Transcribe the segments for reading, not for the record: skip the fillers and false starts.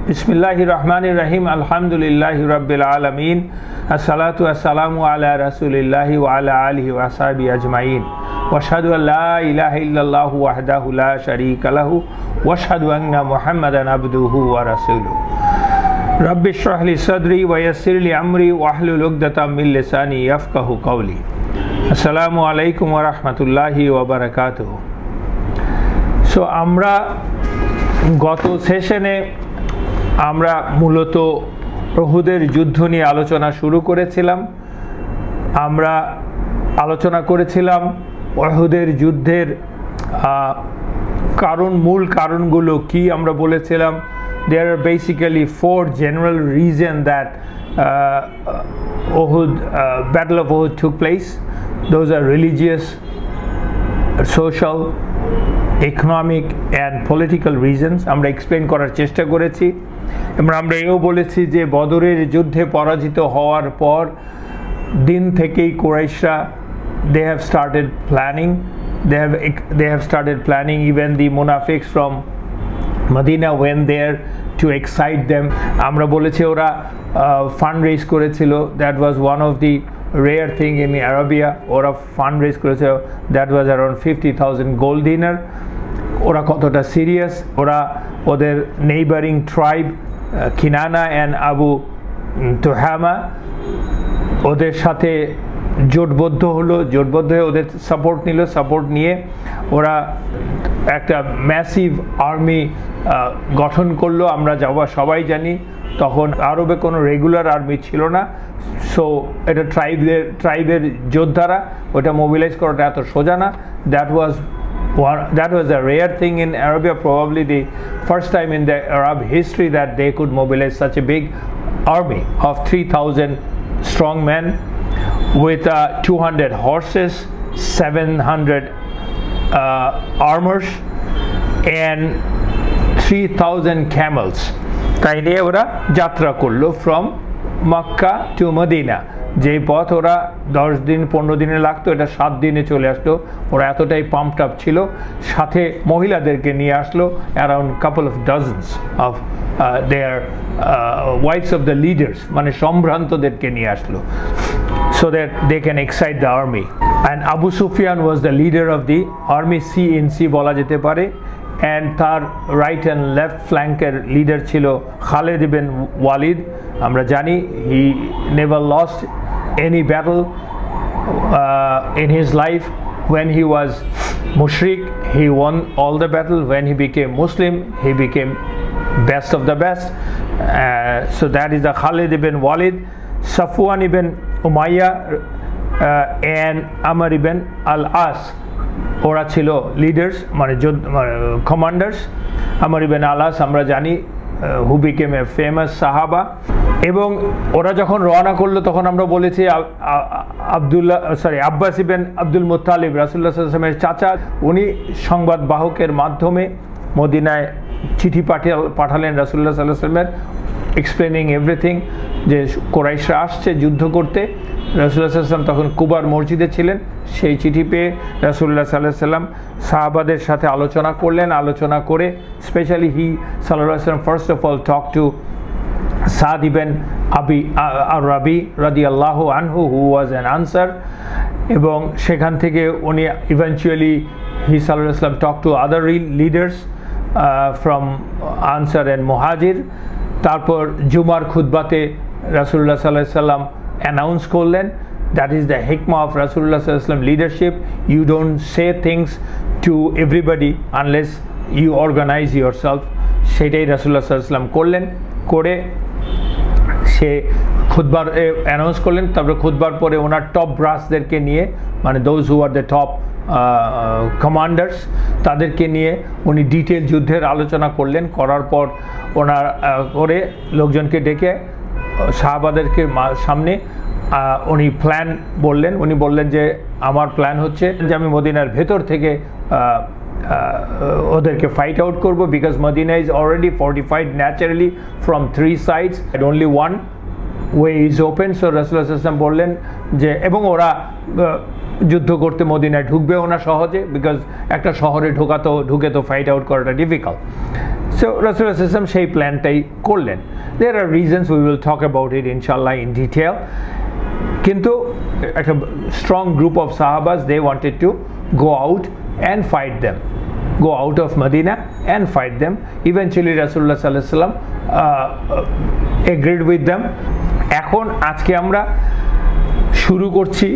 बिस्मिल्लाहिर रहमानिर रहीम अल्हम्दुलिल्लाहि रब्बिल आलमीन अस्सलातु वस्सलामु अला रसूलिल्लाहि व अला आलिहि व अस्हाबिहि अजमाइन व अशहदु अल्ला इलाहा इल्लल्लाहु वहदहु ला शरीका लहु व अशहदु अन्ना मुहम्मदन अब्दुहु व रसूलुहु रब्बि इश्रह ली सदरी व यस्सिर ली अमरी वहलुल उक़दतम मिन लिसानी यफ़क़हु क़ौली। अस्सलामु अलैकुम व रहमतुल्लाहि व बरकातुहु। सो আমরা গত সেশনে আমরা মূলত উহুদের যুদ্ধ নিয়ে আলোচনা শুরু করেছিলাম। আমরা আলোচনা করেছিলাম উহুদের যুদ্ধের মূল কারণগুলো কি। আমরা বলেছিলাম there are basically four general reasons that Battle of Uhud took place. Those are religious, social, economic and political reasons. আমরা এক্সপ্লেন করার চেষ্টা করেছি এবং আমরা এও বলেছি যে বদরের যুদ্ধে পরাজিত হওয়ার পর দিন থেকেই কুরাইশরা they have started planning. Even the munafiqs from Medina went there to excite them. আমরা বলেছি ওরা ফান্ড রেজ করেছিল। that was one of the rare thing in Arabia. ওরা ফান্ড রেজ করেছিল, that was around 50,000 gold dinar. ওরা কতটা serious, ওরা ওদের neighbouring tribe Kinana and Abu Tuhama ওদের সাথে জোটবদ্ধ হয়ে ওদের সাপোর্ট নিল। সাপোর্ট নিয়ে ওরা একটা ম্যাসিভ আর্মি গঠন করলো। আমরা সবাই জানি তখন আরবে কোনো রেগুলার আর্মি ছিল না। সো এটা ট্রাইবের যোদ্ধারা, ওটা মোবিলাইজ করাটা এত সোজা না। That was a rare thing in Arabia, probably the first time in the Arab history that they could mobilize such a big army of 3,000 strong men with 200 horses, 700 armors and 3,000 camels. তাই নিয়ে ওরা যাত্রা করলো from Makkah to Medina। যে পথ ওরা 10 দিন 15 দিনে লাগতো, এটা 7 দিনে চলে আসলো। ওরা এতটাই পাম্পড আপ ছিল। সাথে মহিলাদেরকে নিয়ে আসলো, around couple of dozens of their wife's of the leaders, মানে সম্ভ্রান্তদেরকে নিয়ে আসলো, so that they can excite the army. And Abu Sufyan was the leader of the army, CNC বলা যেতে পারে। and তার রাইট অ্যান্ড লেফট ফ্ল্যাঙ্কের লিডার ছিল খালিদ ইবনে ওয়ালিদ। আমরা জানি he never lost any battle in his life. When he was mushrik, he won all the battle. When he became Muslim, he became best of the best. So that is the Khalid ibn Walid. Safwan ibn Umayyah and Amr ibn al-As, ওরা ছিল leaders, মানে commanders. আমর ইবনে al-As আমরা জানি who became a famous সাহাবা। এবং ওরা যখন রওনা করলো তখন আমরা বলেছি আব্বাস ইবনে আব্দুল মুত্তালিব, রাসূলুল্লাহ সাল্লাল্লাহু আলাইহি ওয়াসাল্লামের চাচা, উনি সংবাদ বাহকের মাধ্যমে মদিনায় চিঠি পাঠালেন রাসূলুল্লাহ সাল্লাল্লাহু আলাইহি ওয়াসাল্লামের, এক্সপ্লেনিং এভরিথিং যে কুরাইশরা আসছে যুদ্ধ করতে। রাসূলুল্লাহ সাল্লাল্লাহু আলাইহি ওয়াসাল্লাম তখন কুবার মসজিদে ছিলেন। সেই চিঠি পেয়ে রাসূলুল্লাহ সাল্লাল্লাহু আলাইহি ওয়াসাল্লাম সাহাবাদের সাথে আলোচনা করলেন। আলোচনা করে স্পেশালি সাল্লাল্লাহু আলাইহি ওয়াসাল্লাম first of all talk to Saad ibn Abi Ar Rabi রাদিয়াল্লাহু আনহু, হু ওয়াজ অ্যান আনসার। এবং সেখান থেকে উনি ইভেনচুয়ালি সাল্লাল্লাহু আলাইহি ওয়াসাল্লাম talk to other leaders from Ansar and Muhajir. তারপর জুমার খুতবাতে রাসূলুল্লাহ সাল্লাল্লাহু আলাইহি ওয়াসাল্লাম অ্যানাউন্স করলেন, that is the hikmah of Rasulullah sallallahu alaihi wasallam leadership. You don't say things to everybody unless you organize yourself. সেটাই রাসূলুল্লাহ সাল্লাল্লাহু আলাইহি ওয়াসাল্লাম করলেন। করে সে খুতবার অ্যানাউন্স করলেন। তারপরে খুতবার পরে ওনার টপ ব্রাসদেরকে নিয়ে, মানে those who are the top commanders, তাদেরকে নিয়ে উনি ডিটেল যুদ্ধের আলোচনা করলেন। করার পর ওনার করে লোকজনকে ডেকে সাহাবাদেরকে সামনে উনি প্ল্যান বললেন। উনি বললেন যে আমার প্ল্যান হচ্ছে যে আমি মদিনার ভেতর থেকে ওদেরকে ফাইট আউট করব, because Medina is already fortified naturally from 3 sides and only one way is open. So রাসূলুল্লাহ সাল্লাল্লাহু আলাইহি ওয়াসাল্লাম বললেন যে, এবং ওরা যুদ্ধ করতে মদিনায় ঢুকবেও না সহজে, বিকজ একটা শহরে ঢুকে তো ফাইট আউট করাটা ডিফিকাল্ট। সো রাসূলুল্লাহ সাল্লাল্লাহু আলাইহি ওয়াসাল্লাম সেই প্ল্যানটাই করলেন। There are reasons, we will talk about it ইনশাআল্লাহ ইন ডিটেল। কিন্তু একটা স্ট্রং গ্রুপ অফ সাহাবাস, they wanted to go out and fight them, go out of Medina and fight them. Eventually Rasulullah sallallahu alaihi wasallam agreed with them. এখন আজকে আমরা শুরু করছি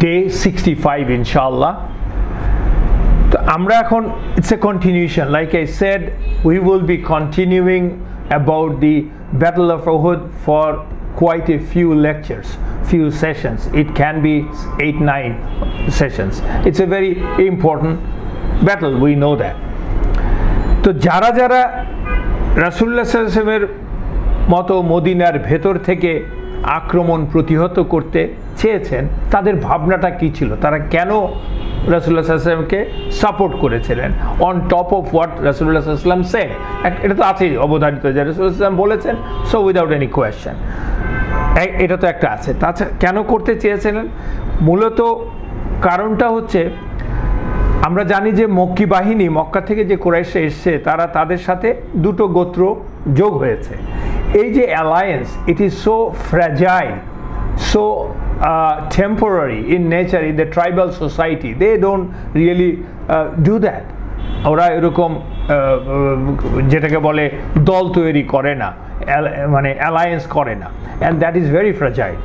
day 65 ইনশাআল্লাহ। তো আমরা এখন it's a continuation, like I said, we will be continuing about the Battle of Uhud for quite a few lectures, few sessions. It can be 8-9 sessions. It's a very important battle, we know that. তো যারা যারা রাসূলুল্লাহ সাল্লাল্লাহু আলাইহি ওয়াসাল্লামের মতো মদিনার ভেতর থেকে আক্রমণ প্রতিহত করতে চেয়েছেন, তাদের ভাবনাটা কি ছিল, তারা কেন রাসূলুল্লাহ সাল্লাল্লাহু আলাইহি ওয়াসাল্লামকে সাপোর্ট করেছিলেন অন টপ অফ হোয়াট রাসূলুল্লাহ সাল্লাল্লাহু আলাইহি ওয়াসাল্লাম সেড। এটা তো আছেই অবধারিত যে রাসূলুল্লাহ সাল্লাল্লাহু আলাইহি ওয়াসাল্লাম বলেছেন, সো উইদাউট এনি কোয়েশ্চেন, এটা তো একটা আছে। তাছাড়া কেন করতে চেয়েছিলেন, মূলত কারণটা হচ্ছে আমরা জানি যে মক্কি বাহিনী, মক্কা থেকে যে কুরাইশরা এসছে, তারা তাদের সাথে দুটো গোত্র যোগ হয়েছে। এই যে alliance, it is so fragile, so temporary in nature in the tribal society. They don't really do that. ওরা এরকম যেটাকে বলে দল তৈরি করে না, মানে অ্যালায়েন্স করে না, and that is very fragile.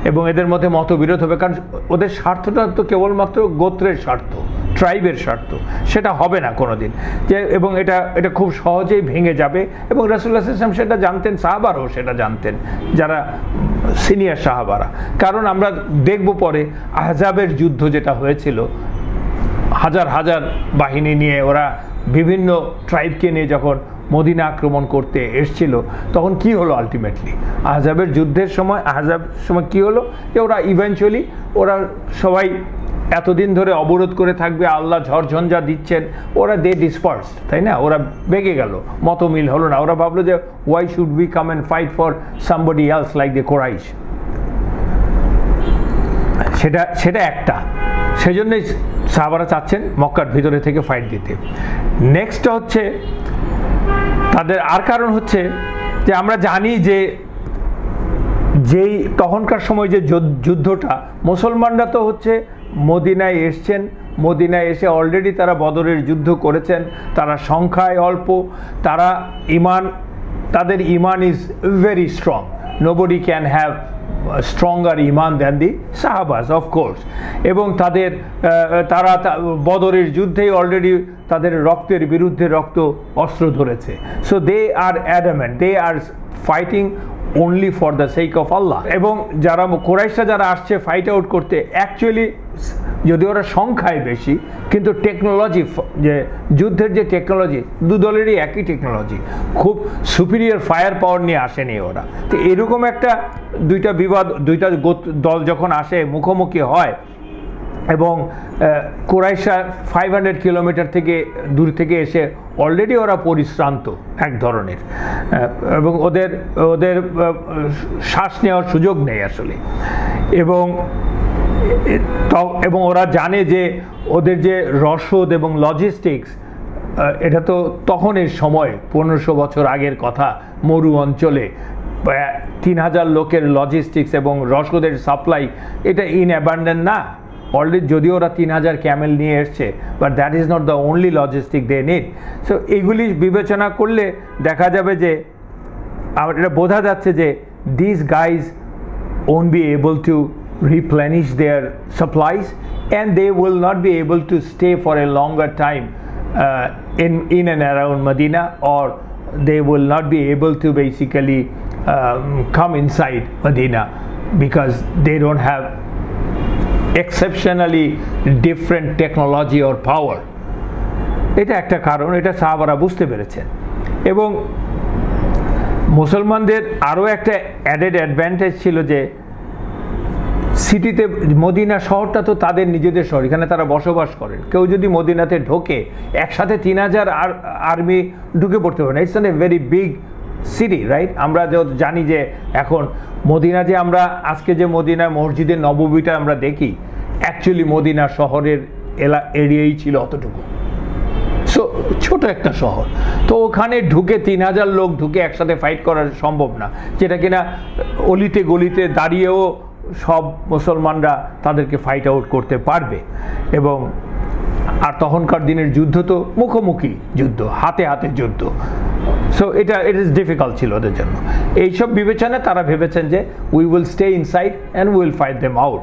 এবং এদের মধ্যে মতবিরোধ হবে, কারণ ওদের স্বার্থটা তো কেবলমাত্র গোত্রের স্বার্থ, ট্রাইবের স্বার্থ, সেটা হবে না কোনোদিন যে, এবং এটা খুব সহজেই ভেঙে যাবে। এবং রাসূলুল্লাহ সাল্লাল্লাহু আলাইহি ওয়াসাল্লাম সেটা জানতেন, সাহাবারাও সেটা জানতেন, যারা সিনিয়র সাহাবারা। কারণ আমরা দেখব পরে আহজাবের যুদ্ধ যেটা হয়েছিল, হাজার হাজার বাহিনী নিয়ে ওরা বিভিন্ন ট্রাইবকে নিয়ে যখন মদিনা আক্রমণ করতে এসেছিল, তখন কি হলো আলটিমেটলি আহজাবের যুদ্ধের সময়, কি হলো যে ওরা ইভেনচুয়ালি ওরা সবাই এতদিন ধরে অবরোধ করে থাকবে, আল্লাহ ঝড়ঝঞ্ঝা দিচ্ছেন, ওরা দে ডিসপার্স, তাই না, ওরা বেগে গেল, মতমিল হলো না, ওরা ভাবলো যে why should we come and fight for somebody else like the Quraysh. সেটা একটা, সেই জন্যই সাহাবারা চাচ্ছেন মক্কার ভিতরে থেকে ফাইট দিতে। নেক্সটটা হচ্ছে তাদের আর কারণ হচ্ছে যে আমরা জানি যে যেই তখনকার সময় যে যুদ্ধটা, মুসলমানরা তো হচ্ছে মদিনায় এসছেন, মদিনায় এসে অলরেডি তারা বদরের যুদ্ধ করেছেন, তারা সংখ্যায় অল্প, তাদের ইমান is very strong. Nobody can have stronger ইমান দ্যান দি সাহাবাস, অফকোর্স। এবং তারা বদরের যুদ্ধেই অলরেডি তাদের রক্তের বিরুদ্ধে রক্ত অস্ত্র ধরেছে। So they are adamant, they are fighting only for the sake of Allah. এবং যারা কুরাইশরা যারা আসছে ফাইট আউট করতে, অ্যাকচুয়ালি যদি ওরা সংখ্যায় বেশি, কিন্তু টেকনোলজি, যে যুদ্ধের যে টেকনোলজি, দু দলেরই একই টেকনোলজি, খুব সুপিরিয়র ফায়ার পাওয়ার নিয়ে আসেনি ওরা। তো এরকম একটা দুইটা দল যখন আসে, মুখোমুখি হয়, এবং কুরাইশরা 500 কিলোমিটার থেকে দূর থেকে এসে অলরেডি ওরা পরিশ্রান্ত এক ধরনের, এবং ওদের শ্বাস নেওয়ার সুযোগ নেই আসলে। এবং ওরা জানে যে ওদের যে রসদ এবং লজিস্টিক্স, এটা তো তখনের সময় 1500 বছর আগের কথা, মরু অঞ্চলে 3000 লোকের লজিস্টিক্স এবং রসদের সাপ্লাই, এটা ইন অ্যাবান্ডেন্ট না। অলরেডি যদিও ওরা 3000 ক্যামেল নিয়ে এসছে, but that is not the only logistic they need. So এইগুলি বিবেচনা করলে দেখা যাবে যে, এটা বোঝা যাচ্ছে যে this guys won't be able to replenish their supplies, and they will not be able to stay for a longer time in and around Medina, or they will not be able to basically come inside Medina because they don't have exceptionally different technology or power. এটা একটা কারণ, এটা সাহাবারা বুঝতে পেরেছেন। এবং মুসলমানদের আরও একটা অ্যাডেড অ্যাডভান্টেজ ছিল যে, সিটিতে, মদিনা শহরটা তো তাদের নিজেদের শহর, এখানে তারা বসবাস করেন। কেউ যদি মদিনাতে ঢোকে, একসাথে 3000 আর্মি ঢুকে পড়তে পারে না। It's a very big city, right? আমরা জানি যে এখন মদিনা, যে আমরা আজকে যে মদিনা মসজিদে নববীটা আমরা দেখি, অ্যাকচুয়ালি মদিনা শহরের এরিয়াই ছিল অতটুকু। সো ছোট একটা শহর, তো ওখানে ঢুকে 3000 লোক ঢুকে একসাথে ফাইট করা সম্ভব না, যেটা কিনা অলিতে গলিতে দাঁড়িয়েও সব মুসলমানরা তাদেরকে ফাইট আউট করতে পারবে। এবং আর তখনকার দিনের যুদ্ধ তো মুখোমুখি যুদ্ধ, হাতে হাতে যুদ্ধ, সো ইট ইজ ডিফিকাল্ট ছিল ওদের জন্য। এইসব বিবেচনায় তারা ভেবেছেন যে we will stay inside and will fight them out.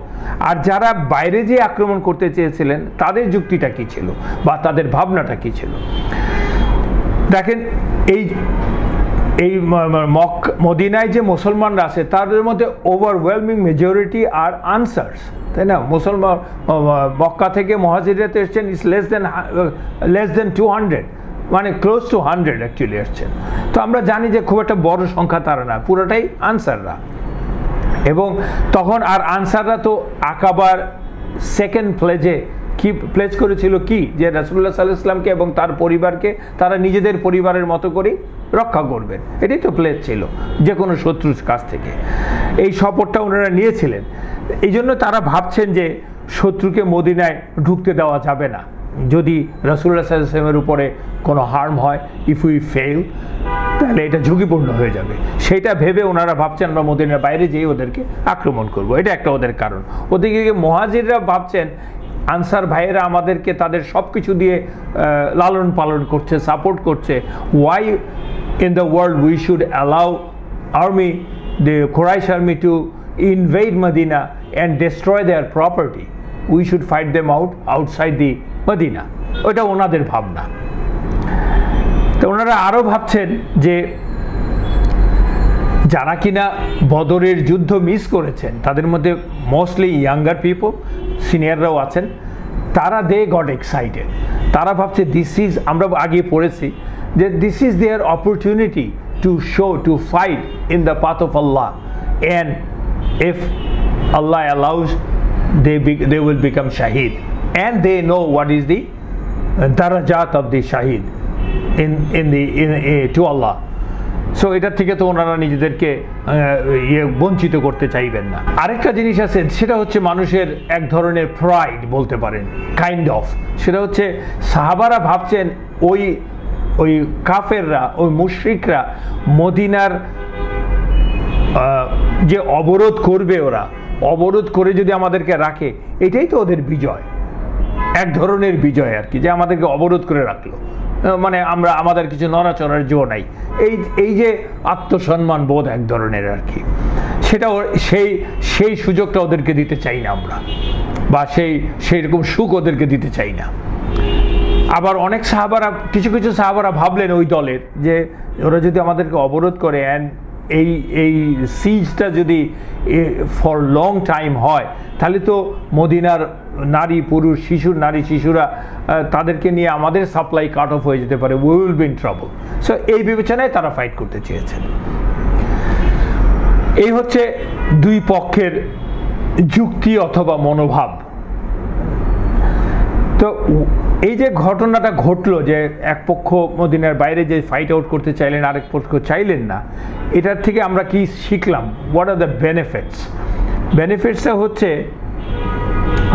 আর যারা বাইরে যে আক্রমণ করতে চেয়েছিলেন তাদের যুক্তিটা কী ছিল বা তাদের ভাবনাটা কী ছিল? দেখেন, এই মদিনায় যে মুসলমানরা আছে তাদের মধ্যে ওভারওয়েলমিং মেজরিটি আর আনসার্স, তাই না? মুসলমান মক্কা থেকে মুহাজিরাতে এসছেন ইস লেস দেন 200, মানে ক্লোজ টু 100 অ্যাকচুয়ালি এসছেন। তো আমরা জানি যে খুব একটা বড় সংখ্যা তারা না, পুরোটাই আনসাররা। এবং তখন আর আনসাররা তো আকাবার সেকেন্ড প্লেজে কি প্লেজ করেছিল কি, যে রাসূলুল্লাহ সাল্লাল্লাহু আলাইহি ওয়াসাল্লামকে এবং তার পরিবারকে তারা নিজেদের পরিবারের মতো করেই রক্ষা করবেন, এটাই তো প্লেজ ছিল যে কোনো শত্রুর কাছ থেকে। এই শপথটা ওনারা নিয়েছিলেন। এই জন্য তারা ভাবছেন যে শত্রুকে মদিনায় ঢুকতে দেওয়া যাবে না, যদি রাসূলুল্লাহ সাল্লাল্লাহু আলাইহি ওয়াসাল্লামের উপরে কোনো হার্ম হয়, ইফ উই ফেল, তাহলে এটা ঝুঁকিপূর্ণ হয়ে যাবে। সেটা ভেবে ওনারা ভাবছেন আমরা মদিনার বাইরে যেয়ে ওদেরকে আক্রমণ করব, এটা একটা ওদের কারণ। ওদিকে মুহাজিররা ভাবছেন আনসার ভাইয়েরা আমাদেরকে তাদের সব কিছু দিয়ে লালন পালন করছে, সাপোর্ট করছে, why in the world we should allow army, the Quraysh army to invade Medina and destroy their property. We should fight them outside the Medina. ওটা ওনাদের ভাবনা। তো ওনারা আরও ভাবছেন যে যারা কিনা বদরের যুদ্ধ মিস করেছেন তাদের মধ্যে মোস্টলি ইয়াঙ্গার পিপল, সিনিয়ররাও আছেন, তারা দে গট এক্সাইটেড। তারা ভাবছে দিস ইজ, আমরা আগে পড়েছি যে this is their opportunity to show, to fight in the path of Allah, and if Allah allows, they will become shaheed, and they know what is the darajat of the shaheed to Allah. So এটার থেকে তো ওনারা নিজেদেরকে বঞ্চিত করতে চাইবেন না। আরেকটা জিনিস আছে, সেটা হচ্ছে মানুষের এক ধরনের প্রাইড বলতে পারেন, কাইন্ড অফ। সেটা হচ্ছে সাহাবারা ভাবছেন ওই কাফেররা, ওই মুশরিকরা মদিনার যে অবরোধ করবে, ওরা অবরোধ করে যদি আমাদেরকে রাখে, এটাই তো ওদের বিজয়, এক ধরনের বিজয় আর কি, যে আমাদেরকে অবরোধ করে রাখলো, মানে আমাদের কিছু নড়াচড়ার জো নাই, এই যে আত্মসম্মান বোধ এক ধরনের আর কি, সেটা সেই সুযোগটা ওদেরকে দিতে চাই না আমরা, বা সেই রকম সুখ ওদেরকে দিতে চাই না। আবার অনেক সাহাবারা, কিছু সাহাবারা ভাবলেন ওই দলের, যে ওরা যদি আমাদেরকে অবরোধ করে অ্যান্ড এই সিজটা যদি ফর লং টাইম হয়, তাহলে তো মদিনার নারী পুরুষ নারী শিশুরা তাদেরকে নিয়ে আমাদের সাপ্লাই কাট অফ হয়ে যেতে পারে, we will be in trouble. So এই বিবেচনায় তারা ফাইট করতে চেয়েছেন। এই হচ্ছে দুই পক্ষের যুক্তি অথবা মনোভাব। তো এই যে ঘটনাটা ঘটলো, যে এক পক্ষ মদিনার বাইরে যে ফাইট আউট করতে চাইলেন, আরেক পক্ষ চাইলেন না, এটার থেকে আমরা কি শিখলাম? What are the benefits? বেনিফিটসটা হচ্ছে,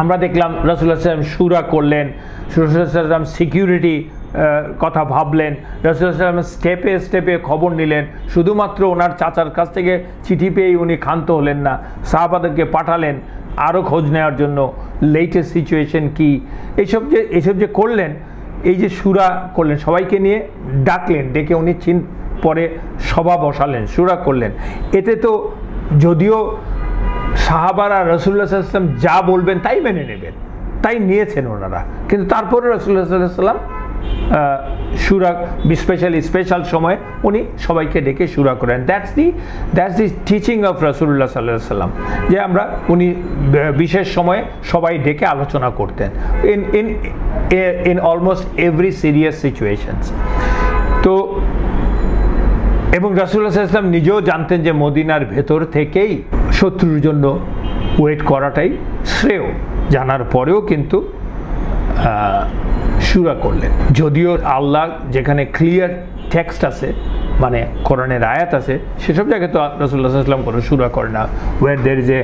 আমরা দেখলাম রাসূলুল্লাহ সাল্লাল্লাহু আলাইহি ওয়াসাল্লাম শুরা করলেন, রাসূলুল্লাহ সাল্লাল্লাহু আলাইহি ওয়াসাল্লাম সিকিউরিটি কথা ভাবলেন, রাসূলুল্লাহ সাল্লাল্লাহু আলাইহি ওয়াসাল্লাম স্টেপে খবর নিলেন, শুধুমাত্র ওনার চাচার কাছ থেকে চিঠি পেয়েই উনি ক্ষান্ত হলেন না, সাহাবাদেরকে পাঠালেন আরও খোঁজ নেওয়ার জন্য, লেটেস্ট সিচুয়েশন কি, এইসব যে করলেন, এই যে শুরা করলেন, সবাইকে নিয়ে ডাকলেন, ডেকে উনি পরে সভা বসালেন, শুরা করলেন। এতে তো যদিও সাহাবারা রাসূলুল্লাহ সাল্লাল্লাহু আলাইহি ওয়াসাল্লাম যা বলবেন তাই মেনে নেবেন, তাই নিয়েছেন ওনারা, কিন্তু তারপরে রাসূলুল্লাহ সাল্লাল্লাহু আলাইহি ওয়াসাল্লাম শুরা স্পেশাল সময়ে উনি সবাইকে ডেকে শুরা করেন। দ্যাটস দি টিচিং অফ রাসূলুল্লাহ সাল্লাল্লাহু আলাইহি ওয়াসাল্লাম, যে উনি বিশেষ সময়ে সবাই ডেকে আলোচনা করতেন in almost every serious situations. তো এবং রাসূলুল্লাহ সাল্লাল্লাহু আলাইহি ওয়াসাল্লাম নিজেও জানতেন যে মদিনার ভেতর থেকেই শত্রুর জন্য ওয়েট করাটাই শ্রেয়, জানার পরেও কিন্তু শুরা করলেন। যদিও আল্লাহ যেখানে ক্লিয়ার টেক্সট আছে, মানে কোরআনের আয়াত আছে, সেসব জায়গায় তো রাসূলুল্লাহ সাল্লাল্লাহু আলাইহি ওয়াসাল্লাম কোনো শুরা করে না, war there is a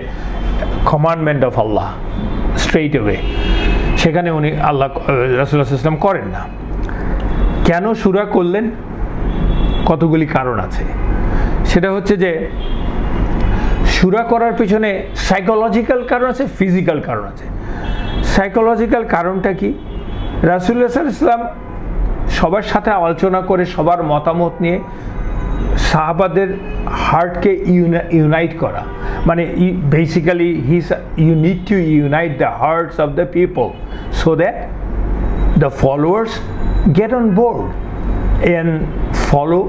commandment of Allah straight away, সেখানে উনি রাসূলুল্লাহ সাল্লাল্লাহু আলাইহি ওয়াসাল্লাম করেন না। কেন শুরা করলেন? কতগুলি কারণ আছে। সেটা হচ্ছে যে শুরা করার পিছনে সাইকোলজিক্যাল কারণ আছে, ফিজিক্যাল কারণ আছে। সাইকোলজিক্যাল কারণটা কি? রাসূলুল্লাহ সাল্লাল্লাহু আলাইহি ওয়াসাল্লাম সবার সাথে আলোচনা করে সবার মতামত নিয়ে সাহাবাদের হার্টকে ইউনাইট করা, মানে basically you need to unite the hearts of the people so that the followers get on board and follow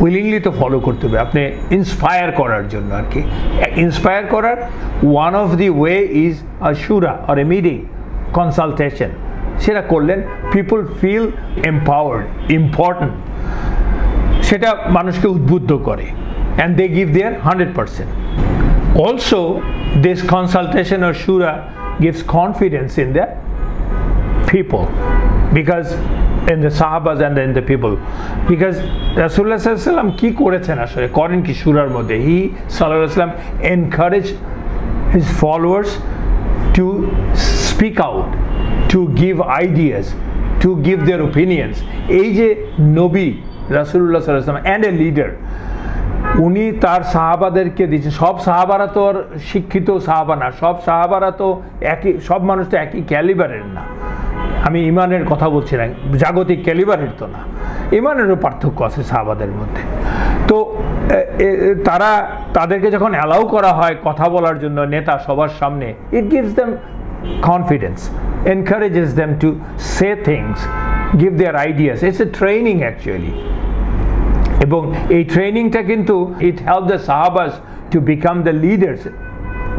willingly তো ফলো করতে হবে, আপনি ইন্সপায়ার করার জন্য আর কি। ইন্সপায়ার করার one of the way is a শুরা অর এ মিটিং, কনসালটেশন। সেটা করলেন, পিপল ফিল এম্পাওয়ার্ড, ইম্পর্টেন্ট, সেটা মানুষকে উদ্বুদ্ধ করে, and they give their 100%. Also this consultation or শুরা gives confidence in the people, because in the sahabas and in the people, because Rasulullah sallallahu alaihi wasallam কি করেছেন আসলে, করেন কি শুরার মধ্যে? He sallallahu alaihi wasallam encouraged his followers to speak out, to give ideas, to give their opinions. এই যে নবী রাসূলুল্লাহ সাল্লাল্লাহু আলাইহি ওয়াসাল্লাম and a leader, উনি তার সাহাবাদেরকে দিয়েছেন। সব সাহাবারা তো আর শিক্ষিত সাহাবা না, সব সাহাবারা তো একই, সব মানুষ তো একই ক্যালিবারের না। আমি ইমানের কথা বলছি না, জাগতিক ক্যালিবারের তো না, ইমানেরও পার্থক্য আছে সাহাবাদের মধ্যে। তো তাদেরকে যখন অ্যালাউ করা হয় কথা বলার জন্য নেতা সবার সামনে, it gives them confidence, encourages them to say things, give their ideas. It's a training actually. এবং এই ট্রেনিংটা কিন্তু it helped the sahabas to become the leaders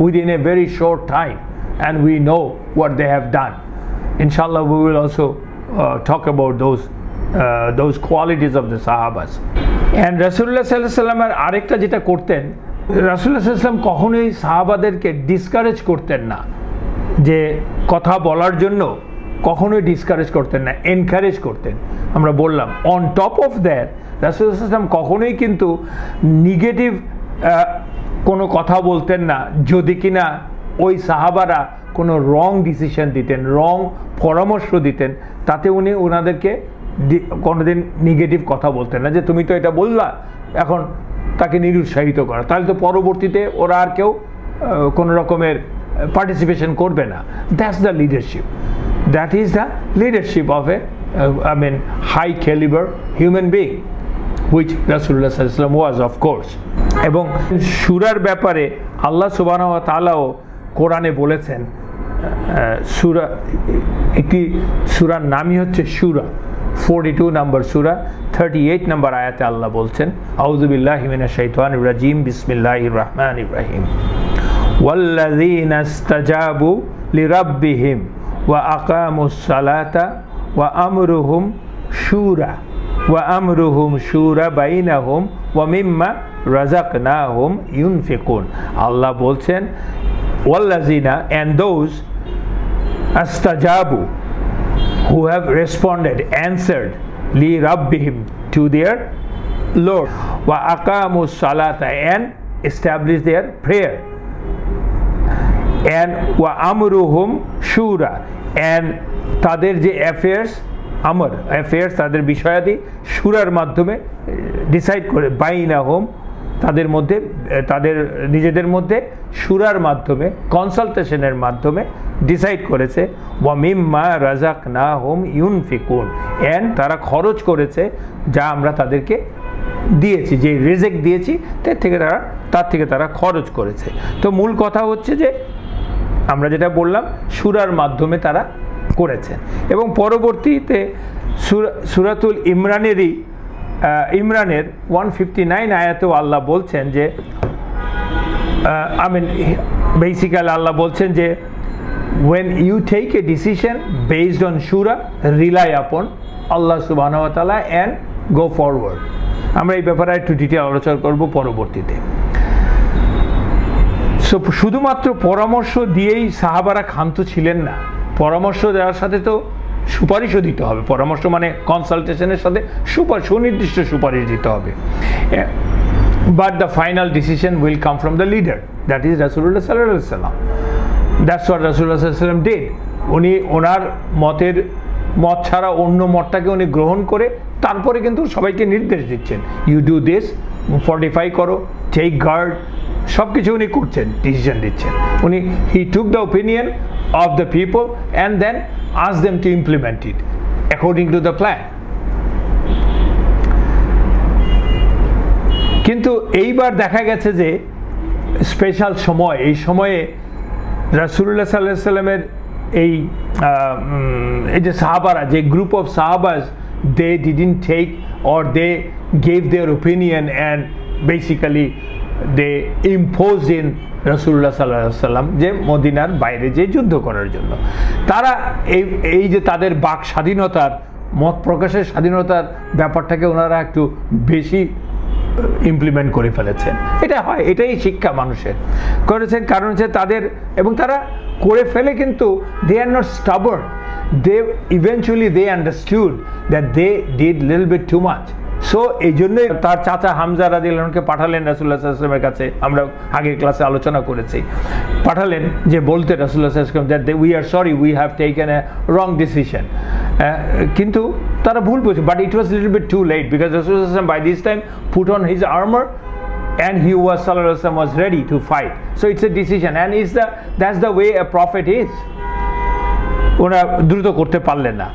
within a very short time, and we know what they have done. Inshallah, we will also talk about those qualities of the sahabas. And Rasulullah sallallahu alaihi wasallam আরেকটা যেটা করতেন, রাসূলুল্লাহ সাল্লাল্লাহু আলাইহি ওয়াসাল্লাম কখনোই সাহাবাদেরকে discourage করতেন না, যে কথা বলার জন্য কখনোই ডিসকারেজ করতেন না, এনকারেজ করতেন। আমরা বললাম অন টপ অফ দ্যাট রাসূলুল্লাহ সাল্লাল্লাহু আলাইহি ওয়াসাল্লাম কখনোই কিন্তু নেগেটিভ কোনো কথা বলতেন না, যদি কিনা ওই সাহাবারা কোনো রং ডিসিশন দিতেন, রং পরামর্শ দিতেন, তাতে উনি ওনাদেরকে কোনোদিন নেগেটিভ কথা বলতেন না, যে তুমি তো এটা বললা, এখন তাকে নিরুৎসাহিত করা, তাহলে তো পরবর্তীতে ওরা আর কেউ কোনো রকমের পার্টিসিপেশন করবে না। That's the leadership, that is the leadership of a high calibre human being, which রাসূলুল্লাহ সাল্লাল্লাহু আলাইহি ওয়াসাল্লাম ওয়াজ, অফ কোর্স। এবং সূরার ব্যাপারে আল্লাহ সুবহানাহু ওয়া তাআলাও কোরআনে বলেছেন, সূরা, একটি সূরার নামই হচ্ছে সূরা, 42 নম্বর সূরা, 38 নম্বর আয়াতে আল্লাহ বলছেন, আউযু বিল্লাহি মিনাশ শাইতানির রাজিম, বিসমিল্লাহির রাহমানির রাহিম, ওয়াল্লাযীনা ইসতাজাবু লিরাব্বিহিম ওয়া আকামুস সালাতা ওয়া আমরুহুম শুরা বাইনাহুম ওয়া মিম্মা রাযাকনাহুম ইউনফিকুন। আল্লাহ বলছেন ওয়াল্লাযীনা, and those astajabu, who have responded, answered, li rabbihim, to their Lord, wa aqamus salata, and established their prayer, and wa amruhum shura, and তাদের যে affairs তাদের বিষয়াদি শুরার মাধ্যমে ডিসাইড করে, বাইনাহুম, তাদের মধ্যে, তাদের নিজেদের মধ্যে শুরার মাধ্যমে, কনসালটেশনের মাধ্যমে ডিসাইড করেছে, ওয়া মিম্মা রাযাকনাহুম ইউনফিকুন, এন্ড তারা খরচ করেছে যা আমরা তাদেরকে দিয়েছি, যে রিজিক দিয়েছি তার থেকে তারা খরচ করেছে। তো মূল কথা হচ্ছে যে আমরা যেটা বললাম, শুরার মাধ্যমে তারা করেছেন। এবং পরবর্তীতে সূরাতুল ইমরানের 159 আয়াতেও আল্লাহ বলছেন যে, বেসিক্যালি আল্লাহ বলছেন যে, when you take a decision based on shura, rely upon Allah subhanahu wa ta'ala and go forward. আমরা এই ব্যাপারে একটু ডিটেইল আলোচনা করব পরবর্তীতে। শুধুমাত্র পরামর্শ দিয়েই সাহাবারা ক্ষান্ত ছিলেন না, পরামর্শ দেওয়ার সাথে তো সুপারিশও দিতে হবে। পরামর্শ মানে কনসালটেশনের সাথে সুনির্দিষ্ট সুপারিশ দিতে হবে। But the final decision will come from the leader, that is রাসূলুল্লাহ সাল্লাল্লাহু আলাইহি ওয়াসাল্লাম। দ্যাটস হোয়াট রাসূলুল্লাহ সাল্লাল্লাহু আলাইহি ওয়াসাল্লাম ডিড। উনি ওনার মতের মত ছাড়া অন্য মতটাকে উনি গ্রহণ করে তারপরে কিন্তু সবাইকে নির্দেশ দিচ্ছেন, ইউ ডু দিস, ফর্টিফাই করো, টেক গার্ড, সব কিছু উনি করছেন, ডিসিশন দিচ্ছেন উনি। He took the opinion of the people and then ask them to implement it according to the plan. কিন্তু এইবার দেখা গেছে যে স্পেশাল সময়, এই সময়ে রাসূলুল্লাহ সাল্লাল্লাহু আলাইহি সাল্লামের এই যে সাহাবারা, যে গ্রুপ অফ সাহাবাস, they didn't take or they gave their opinion and basically they imposed in রাসূলুল্লাহ সাল্লাল্লাহু আলাইহি সাল্লাম যে মদিনার বাইরে যে যুদ্ধ করার জন্য। তারা এই যে তাদের বাক স্বাধীনতার, মত প্রকাশের স্বাধীনতার ব্যাপারটাকে ওনারা একটু বেশি ইমপ্লিমেন্ট করে ফেলেছেন। এটা হয়, এটাই শিক্ষা মানুষের করেছেন, কারণ হচ্ছে তাদের, এবং তারা করে ফেলে কিন্তু they are not stubborn, they eventually they understood that they did little bit too much. So এই জন্যই তার চাচা হামজা রাদিয়াল্লাহু আনহুকে পাঠালেন রাসূলুল্লাহ সাল্লাল্লাহু আলাইহি ওয়াসাল্লামের কাছে, আমরা আগের ক্লাসে আলোচনা করেছি, পাঠালেন যে বলতে রাসূলুল্লাহ সাল্লাল্লাহু আলাইহি ওয়াসাল্লাম that we are sorry, we have taken a wrong decision. কিন্তু তারা ভুল বুঝে, but it was little bit too late because রাসূলুল্লাহ সাল্লাল্লাহু আলাইহি ওয়াসাল্লাম by this time put on his armour and he was sallallahu alaihi wasallam was ready to fight. So it's a decision and that's the way a prophet is. ওরা দ্রুত করতে পারলেন না।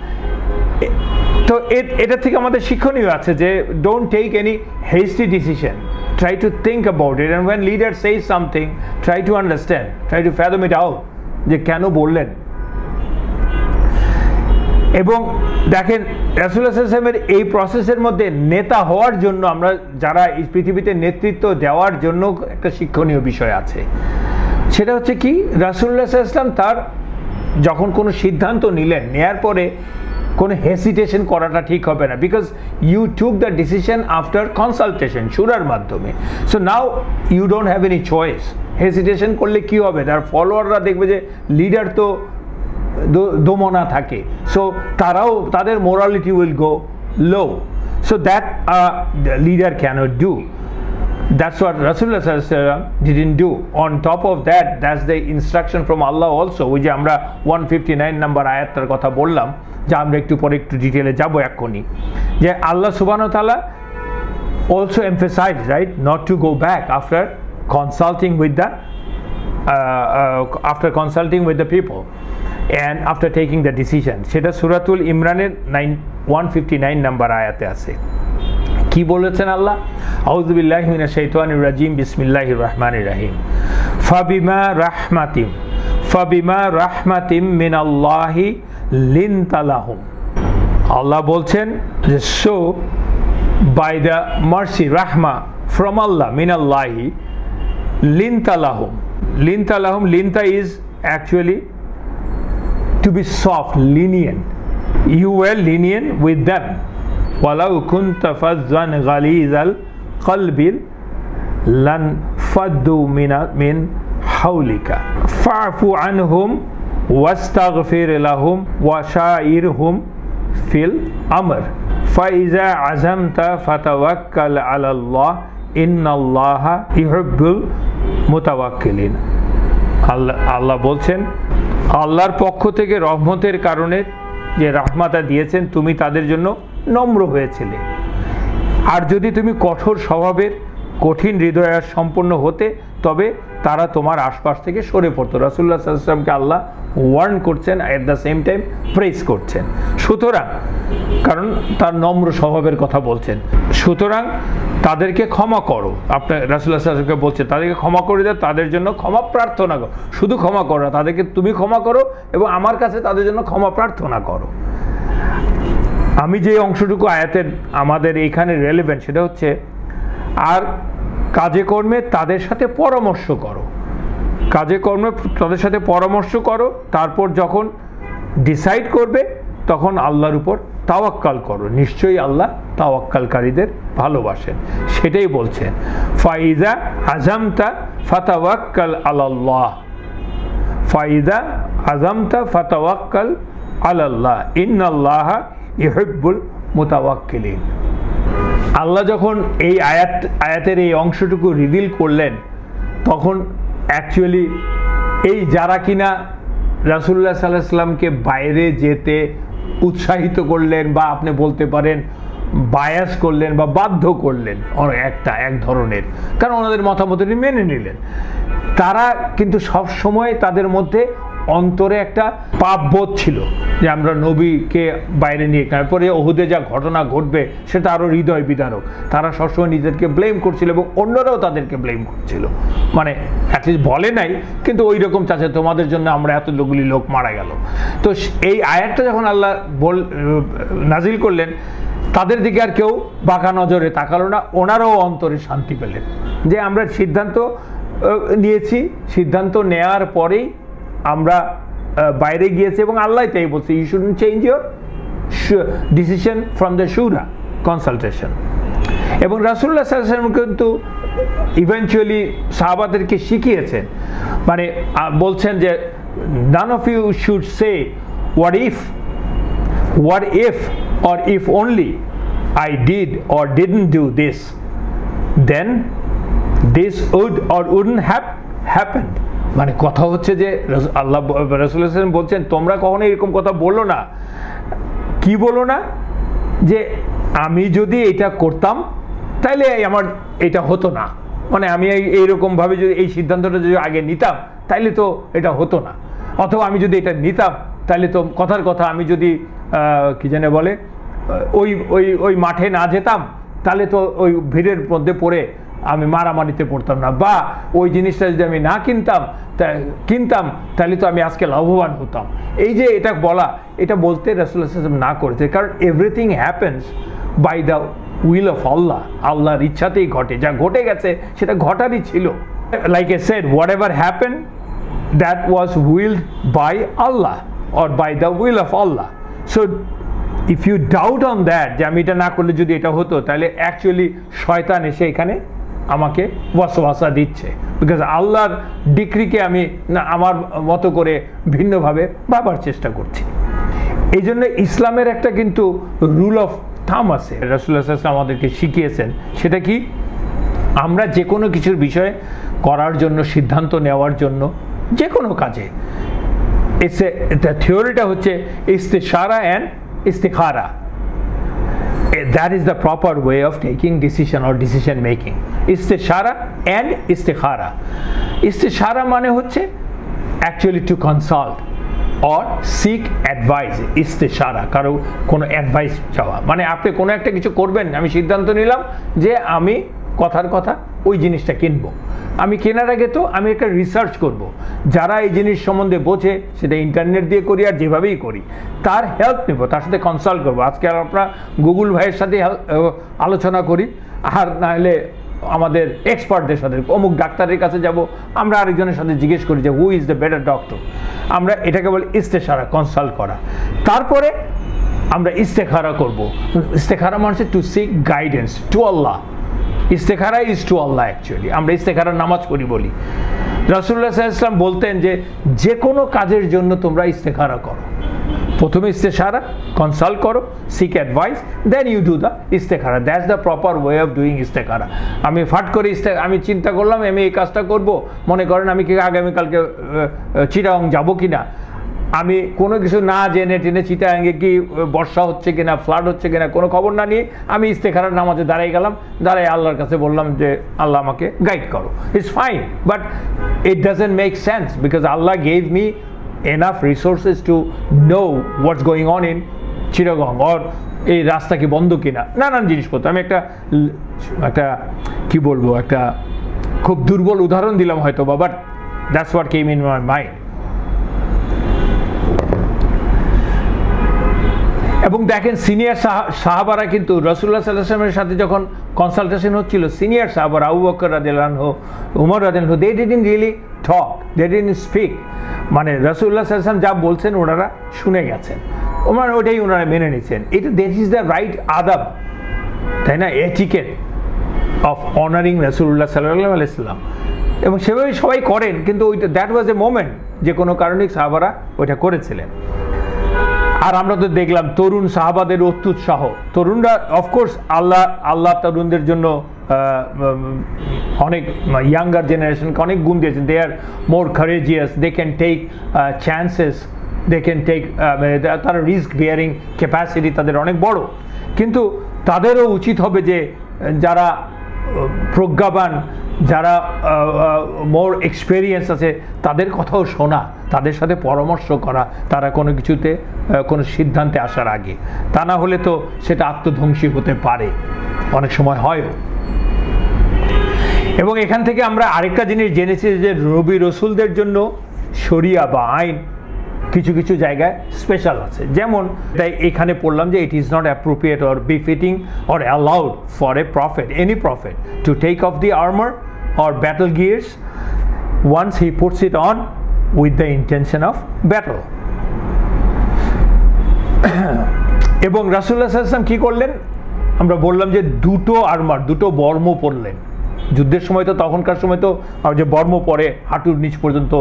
তো এটা থেকে আমাদের শিক্ষণীয় আছে যে don't take any hasty decision, try to think about it, and when leader says something try to understand, try to fathom it out যে কেন বললেন। এবং দেখেন রাসূলুল্লাহ সাল্লাল্লাহু আলাইহি ওয়াসাল্লামের এই প্রসেসের মধ্যে নেতা হওয়ার জন্য, আমরা যারা এই পৃথিবীতে নেতৃত্ব দেওয়ার জন্য একটা শিক্ষণীয় বিষয় আছে, সেটা হচ্ছে কি, রাসূলুল্লাহ সাল্লাল্লাহু আলাইহি ওয়াসাল্লাম তার যখন কোনো সিদ্ধান্ত নিলেন, নেয়ার পরে কোনো হেসিটেশন করাটা ঠিক হবে না, because you took the decision after consultation, শুরার মাধ্যমে। So now you don't have any choice. Hesitation করলে কি হবে, তার ফলোয়াররা দেখবে যে লিডার তো দমনা থাকে, সো তারাও তাদের morality will go low, so that leader can't do. That's what Rasulullah sallallahu alaihi wasallam didn't do. On top of that, that's the instruction from Allah also, ওই যে আমরা 159 নাম্বার আয়াতটার কথা বললাম, যা আমরা একটু পরে একটু ডিটেলে যাব এক্ষুনি, যে আল্লাহ সুবহানাহু ওয়া তাআলা also emphasized, right, not to go back after consulting with the people and after taking the decision. সেটা সূরাতুল ইমরানের 159 নাম্বার আয়াতে আছে। কি বলেছেন আল্লাহ? আউযু বিল্লাহি মিনাশ শাইতানির রাজিম, বিসমিল্লাহির রহমানির রহিম। ফাবিমা রাহমাতিম মিনাল্লাহি লিনতা লাহুম। আল্লাহ বলছেন যে সো বাই দ্য মার্সি, রাহমা ফ্রম আল্লাহ, মিনাল্লাহি লিনতা লাহুম। লিনতা is actually to be soft, lenient. You were lenient with them. وَلَوْ كُنْتَ فَظًّا غَلِيظَ الْقَلْبِ لَانفَضُّوا مِنْ حَوْلِكَ فَاعْفُ عَنْهُمْ وَاسْتَغْفِرْ لَهُمْ وَشَاوِرْهُمْ فِي الْأَمْرِ فَإِذَا عَزَمْتَ فَتَوَكَّلْ عَلَى اللَّهِ إِنَّ اللَّهَ يُحِبُّ الْمُتَوَكِّلِينَ। আল্লাহ বলছেন, আল্লাহর পক্ষ থেকে রহমতের কারণে যে রাহমাতা দিয়েছেন, তুমি তাদের জন্য নম্র হয়েছিলে, আর যদি তুমি কঠোর স্বভাবের, কঠিন হৃদয়ের সম্পন্ন হতে, তবে তারা তোমার আশপাশ থেকে সরে পড়তো। রাসূলুল্লাহ সাল্লাল্লাহু আলাইহি ওয়াসাল্লামকে আল্লাহ ওয়ার্ন করছেন, at the same time praise করছেন। সুতরাং, কারণ তার নম্র স্বভাবের কথা বলছেন, সুতরাং তাদেরকে ক্ষমা করো। আপনার রাসূলুল্লাহ সাল্লাল্লাহু আলাইহি ওয়াসাল্লামকে বলছে তাদেরকে ক্ষমা করে দাও, তাদের জন্য ক্ষমা প্রার্থনা করো। শুধু ক্ষমা করো না, তাদেরকে তুমি ক্ষমা করো এবং আমার কাছে তাদের জন্য ক্ষমা প্রার্থনা করো। আমি যে অংশটুকু আয়াতের আমাদের এইখানে রেলেভেন্ট, সেটা হচ্ছে, আর কাজে কর্মে তাদের সাথে পরামর্শ করো, কাজে কর্মে তাদের সাথে পরামর্শ করো, তারপর যখন ডিসাইড করবে তখন আল্লাহর উপর তাওয়াক্কাল করো, নিশ্চয়ই আল্লাহ তাওয়াক্কালকারীদের ভালোবাসেন। সেটাই বলছেন, ফাইজা আজামতা ফাতাওয়াক্কাল আলাল্লাহ, ফাইজা আজামতা ফাতাওয়াক্কাল আলাল্লাহ ইন্নাল্লাহা ইউহিব্বুল মুতাওয়াক্কিলিন। আল্লাহ যখন এই আয়াতের এই অংশটুকু রিভিল করলেন, তখন অ্যাকচুয়ালি এই যারা কিনা রাসূলুল্লাহ সাল্লাল্লাহু আলাইহি ওয়াসাল্লামকে বাইরে যেতে উৎসাহিত করলেন বা আপনি বলতে পারেন বায়াস করলেন বা বাধ্য করলেন এক ধরনের, কারণ ওনাদের মতামতটি মেনে নিলেন। তারা কিন্তু সব সময় তাদের মধ্যে অন্তরে একটা পাপবোধ ছিল যে আমরা নবীকে বাইরে নিয়ে, তারপরে ওহুদে যা ঘটনা ঘটবে সেটা আরও হৃদয় বিদারক। তারা সবসময় নিজেদেরকে ব্লেম করছিল এবং অন্যরাও তাদেরকে ব্লেম করছিল, মানে অ্যাটলিস্ট বলে নাই কিন্তু ওই রকম চাচ্ছে তোমাদের জন্য আমরা এতগুলি লোক মারা গেল। তো এই আয়াতটা যখন আল্লাহ নাজিল করলেন, তাদের দিকে আর কেউ বাঁকা নজরে তাকালো না, ওনারাও অন্তরে শান্তি পেলেন যে আমরা সিদ্ধান্ত নিয়েছি, সিদ্ধান্ত নেওয়ার পরেই আমরা বাইরে গিয়েছি এবং আল্লাহ তাই বলছে you shouldn't change your decision from the শুরা কনসালটেশন। এবং রাসূলুল্লাহ সাল্লাল্লাহু আলাইহি ওয়াসাল্লাম কিন্তু ইভেনচুয়ালি সাহাবাদেরকে শিখিয়েছেন, মানে বলছেন যে none of you should say what if or if only I did or didn't do this, then this would or wouldn't have happened। মানে কথা হচ্ছে যে আল্লাহ রাসূলুল্লাহ সাল্লাল্লাহু আলাইহি ওয়াসাল্লাম বলছেন তোমরা কখনো এরকম কথা বলো না। কি বলো না? যে আমি যদি এটা করতাম তাহলে আমার এটা হতো না, মানে আমি এইরকমভাবে যদি এই সিদ্ধান্তটা যদি আগে নিতাম তাইলে তো এটা হতো না, অথবা আমি যদি এটা নিতাম তাহলে তো কথার কথা আমি যদি কি জানে বলে ওই মাঠে না যেতাম তাহলে তো ওই ভিড়ের মধ্যে পড়ে আমি মারামারিতে পড়তাম না, বা ওই জিনিসটা যদি আমি না কিনতাম তাহলে তো আমি আজকে লাভবান হতাম। এই যে এটা বলা, এটা বলতে রাসূলুল্লাহ সাল্লাল্লাহু আলাইহি ওয়াসাল্লাম না করেছে, কারণ everything happens by the will of Allah, আল্লাহর ইচ্ছাতেই ঘটে, যা ঘটে গেছে সেটা ঘটারই ছিল। Like I said, whatever happen that was willed by Allah or by the will of Allah. So if you doubt on that যে আমি এটা না করলে যদি এটা হতো, তাহলে অ্যাকচুয়ালি শয়তান এসে এখানে আমাকে ওয়াসওয়াসা দিচ্ছে, বিকজ আল্লাহর ডিক্রিকে আমি না আমার মতো করে ভিন্নভাবে ভাবার চেষ্টা করছি। এই জন্য ইসলামের একটা কিন্তু রুল অফ থাম আছে, রাসূলুল্লাহ সাল্লাল্লাহু আলাইহি ওয়াসাল্লাম আমাদেরকে শিখিয়েছেন। সেটা কি? আমরা যে কোনো কিছুর বিষয়ে করার জন্য, সিদ্ধান্ত নেওয়ার জন্য, যে কোনো কাজে থিওরিটা হচ্ছে ইস্তিশারা and ইস্তিখারা। That is the proper way of taking decision or decision making. Istishara and istikhara. Istishara মানে হচ্ছে actually to consult or seek advice. Istishara কারো কোনো অ্যাডভাইস চাওয়া, মানে আপনি কোনো একটা কিছু করবেন, আমি সিদ্ধান্ত নিলাম যে আমি কথার কথা ওই জিনিসটা কিনবো। আমি কেনার আগে তো আমি একটা রিসার্চ করব, যারা এই জিনিস সম্বন্ধে বোঝে, সেটা ইন্টারনেট দিয়ে করি আর যেভাবেই করি, তার হেল্প নেব, তার সাথে কনসাল্ট করবো। আজকে আমরা গুগল ভাইয়ের সাথে আলোচনা করি, আর নাহলে আমাদের এক্সপার্টদের সাথে, অমুক ডাক্তারের কাছে যাব, আমরা আরেকজনের সাথে জিজ্ঞেস করি যে who is the better doctor. আমরা এটাকে বলি ইস্তেশারা, কনসাল্ট করা। তারপরে আমরা ইস্তেখারা করব। ইস্তেখারা মানে to seek guidance to Allah. ইস্তেখারা ইজ টু আল্লাহ অ্যাকচুয়ালি। আমরা ইস্তেখারার নামাজ পড়ি বলি। রাসূলুল্লাহ সাল্লাল্লাহু আলাইহি ওয়াসাল্লাম বলতেন যে কোনো কাজের জন্য তোমরা ইস্তেখারা করো, প্রথমে ইস্তেশারা, কনসাল্ট করো, seek advice, then you do the ইস্তেখারা। That's the proper way of doing ইস্তেখারা। আমি ফাট করে আমি চিন্তা করলাম আমি এই কাজটা করব, মনে করেন আমি কি আগামীকালকে চিটাগং যাব কি না, আমি কোনো কিছু না জেনে টেনে চিটাগাঙ্গে কি বর্ষা হচ্ছে কিনা, ফ্লাড হচ্ছে কিনা, কোনো খবর না নিয়ে আমি ইস্তেখারার নামাজে দাঁড়াই গেলাম, দাঁড়াই আল্লাহর কাছে বললাম যে আল্লাহ আমাকে গাইড করো। It's fine, but it doesn't make sense, because Allah gave me enough resources to know what's going on in Chittagong, or এই রাস্তা কি বন্ধ কিনা, নানান জিনিসপত্র। আমি একটা কি বলবো, একটা খুব দুর্বল উদাহরণ দিলাম হয়তো, but that's what came in my mind. এবং দেখেন সিনিয়র সাহাবারা কিন্তু রাসূলুল্লাহ সাল্লাল্লাহু আলাইহি ওয়াসাল্লামের সাথে যখন কনসালটেশন হচ্ছিল, সিনিয়র সাহাবারা আবু বকর রাদিয়াল্লাহু আনহু, উমর রাদিয়াল্লাহু আনহু, they didn't really talk, they didn't speak. মানে রাসূলুল্লাহ সাল্লাল্লাহু আলাইহি ওয়াসাল্লাম যা বলছেন ওনারা শুনে গেছেন, ওটাই ওনারা মেনে নিচ্ছেন। এটা দ্যাট ইজ দ্য রাইট আদাব, তাই না, এটিকেট অফ অনারিং রাসূলুল্লাহ সাল্লাল্লাহু আলাইহি ওয়াসাল্লাম। এবং সেভাবেই সবাই করেন, কিন্তু ওইটা দ্যাট ওয়াজ এ মোমেন্ট, যে কোনো কারণে সাহাবারা ওইটা করেছিলেন। আর আমরা তো দেখলাম তরুণ সাহাবাদের অত্যুৎসাহ, তরুণরা অফকোর্স আল্লাহ তরুণদের জন্য অনেক ইয়াঙ্গার জেনারেশনকে অনেক গুণ দিয়েছেন। They are more courageous, they can take chances they can take, তারা রিস্ক বিয়ারিং ক্যাপাসিটি তাদের অনেক বড়, কিন্তু তাদেরও উচিত হবে যে যারা প্রজ্ঞাবান, যারা মোর এক্সপেরিয়েন্স আছে তাদের কথাও শোনা, তাদের সাথে পরামর্শ করা তারা কোনো কিছুতে কোনো সিদ্ধান্তে আসার আগে। তা না হলে তো সেটা আত্মধ্বংসী হতে পারে, অনেক সময় হয়ও। এবং এখান থেকে আমরা আরেকটা জিনিস জেনেছি যে নবী রসুলদের জন্য শরিয়া বা আইন কিছু কিছু জায়গায় স্পেশাল আছে। যেমন তাই এখানে পড়লাম যে it is not appropriate or befitting or allowed for a prophet, any prophet, to take off the armour or battle gears once he puts it on with the intention of battle. এবং রাসূলুল্লাহ সাল্লাল্লাহু আলাইহি ওয়াসাল্লাম কী করলেন, আমরা বললাম যে দুটো আর্মার, দুটো বর্ম পরলেন। যুদ্ধের সময় তো তখনকার সময় তো যে বর্ম পরে হাঁটুর নিচ পর্যন্ত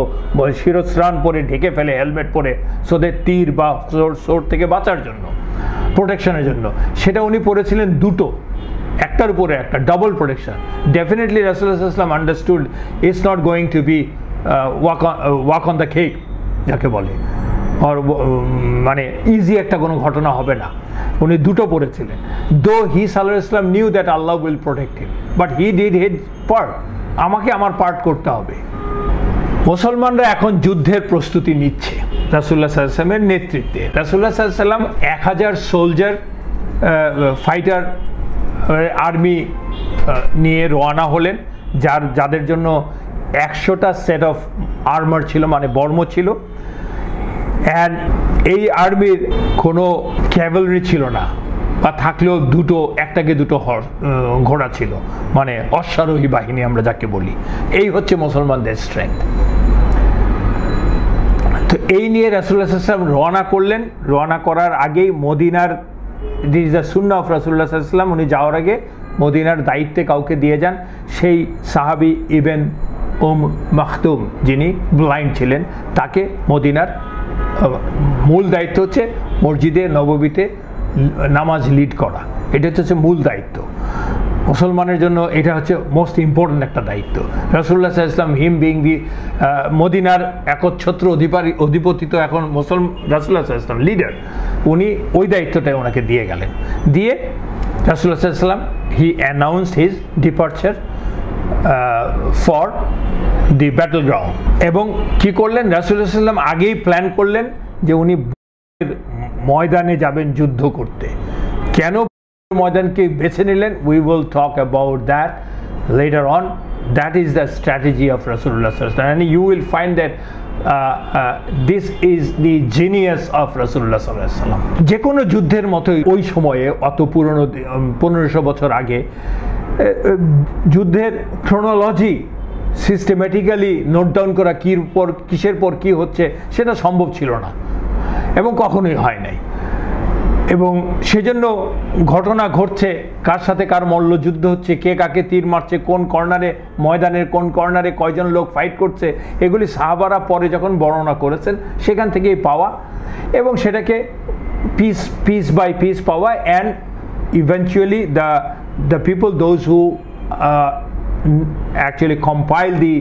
শিরস্ত্রাণ পরে ঢেকে ফেলে, হেলমেট পরে, সোদের তীর বা সোর থেকে বাঁচার জন্য, প্রোটেকশনের জন্য, সেটা উনি পরেছিলেন দুটো, একটার উপরে একটা, ডাবল প্রোটেকশন। ডেফিনেটলি রাসূলুল্লাহ সাল্লাল্লাহু আলাইহি ওয়াসাল্লাম understood it's not going to be walk on the cake যাকে বলে, আর মানে ইজি একটা কোনো ঘটনা হবে না। উনি দুটো পড়েছিলেন। দো হি সাল্লাল্লাহু আলাইহি ওয়াসাল্লাম knew that Allah will protect him, but he did his part. আমাকে আমার পার্ট করতে হবে। মুসলমানরা এখন যুদ্ধের প্রস্তুতি নিচ্ছে রাসূলুল্লাহ সাল্লাল্লাহু আলাইহি ওয়াসাল্লামের নেতৃত্বে। রাসূলুল্লাহ সাল্লাল্লাহু আলাইহি ওয়াসাল্লাম 1000 সোলজার ফাইটার আর্মি নিয়ে রওনা হলেন, যাদের জন্য 100টা সেট অফ আর্মার ছিল, মানে বর্ম ছিল। অ্যান্ড এই আর্মির কোনো ক্যাভেলরি ছিল না, বা থাকলেও একটাকে দুটো ঘোড়া ছিল, মানে অশ্বারোহী বাহিনী আমরা যাকে বলি। এই হচ্ছে মুসলমানদের স্ট্রেংথ। তো এই নিয়ে রাসূলুল্লাহ সাল্লাল্লাহু আলাইহি ওয়াসাল্লাম রওনা করলেন। রওনা করার আগেই মদিনার, this is the Sunnah of রাসূলুল্লাহ সাল্লাল্লাহু আলাইহি ওয়াসাল্লাম, উনি যাওয়ার আগে মদিনার দায়িত্বে কাউকে দিয়ে যান। সেই সাহাবী ইবন মাখতুম, যিনি ব্লাইন্ড ছিলেন, তাকে মদিনার মূল দায়িত্ব হচ্ছে মসজিদে নববীতে নামাজ লিড করা। এটা হচ্ছে মূল দায়িত্ব মুসলমানের জন্য, এটা হচ্ছে মোস্ট ইম্পর্ট্যান্ট একটা দায়িত্ব। রাসূলুল্লাহ সাল্লাল্লাহু আলাইহি ওয়াসাল্লাম হিম বিং দি মদিনার একচ্ছত্র অধিপতি, তো এখন রাসূলুল্লাহ সাল্লাল্লাহু আলাইহি ওয়াসাল্লাম লিডার, উনি ওই দায়িত্বটাই ওনাকে দিয়ে গেলেন। দিয়ে রাসূলুল্লাহ সাল্লাল্লাহু আলাইহি ওয়াসাল্লাম he announced his departure for the battle ground. এবং কি করলেন, রাসূলুল্লাহ সাল্লাল্লাহু আলাইহি ওয়াসাল্লাম আগেই প্ল্যান করলেন যে উনি ময়দানে যাবেন যুদ্ধ করতে। কেন ময়দানকে বেছে নিলেন, we will talk about that later on. That is the strategy of রাসূলুল্লাহ সাল্লাল্লাহু আলাইহি ওয়াসাল্লাম, and you will find that this is the genius of রাসূলুল্লাহ সাল্লাল্লাহু আলাইহি ওয়াসাল্লাম। যে কোনো যুদ্ধের মতোই ওই সময়ে, অত পুরনো 1500 বছর আগে, যুদ্ধের ক্রোনোলজি সিস্টেম্যাটিক্যালি নোট ডাউন করা, কিসের পর কী হচ্ছে, সেটা সম্ভব ছিল না এবং কখনোই হয় নাই। এবং সেজন্য ঘটনা ঘটছে, কার সাথে কার মল্লযুদ্ধ হচ্ছে, কে কাকে তীর মারছে, কোন কর্নারে, ময়দানের কোন কর্নারে কয়জন লোক ফাইট করছে, এগুলি সাহাবারা পরে যখন বর্ণনা করেছেন সেখান থেকেই পাওয়া, এবং সেটাকে পিস বাই পিস পাওয়া। And eventually the people, those who actually compile the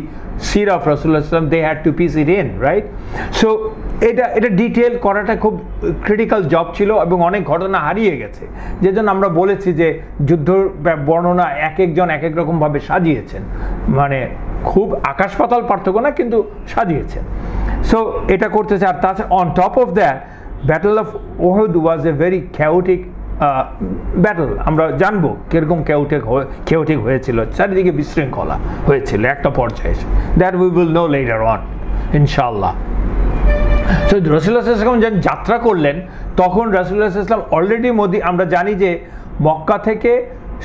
seerah of Rasulullah sallam, they had to piece it in, right? So এটা ডিটেল করাটা খুব ক্রিটিক্যাল জব ছিল, এবং অনেক ঘটনা হারিয়ে গেছে, যেজন্য আমরা বলেছি যে যুদ্ধর বর্ণনা এক একজন এক এক রকমভাবে সাজিয়েছেন, মানে খুব আকাশ পাতাল পার্থক্য না, কিন্তু সাজিয়েছেন। সো এটা করতেছে। আর তাছাড়া on top of that, battle of Uhud was a very chaotic battle. আমরা জানবো কীরকম কেওটিক হয়েছিল, চারিদিকে বিশৃঙ্খলা হয়েছিল একটা পর্যায়ে। That we will know later on ইনশাআল্লাহ। তো রাসূলুল্লাহ সাল্লাল্লাহু আলাইহি ওয়াসাল্লাম যখন যাত্রা করলেন, তখন রাসূলুল্লাহ সাল্লাল্লাহু আলাইহি ওয়াসাল্লাম অলরেডি আমরা জানি যে মক্কা থেকে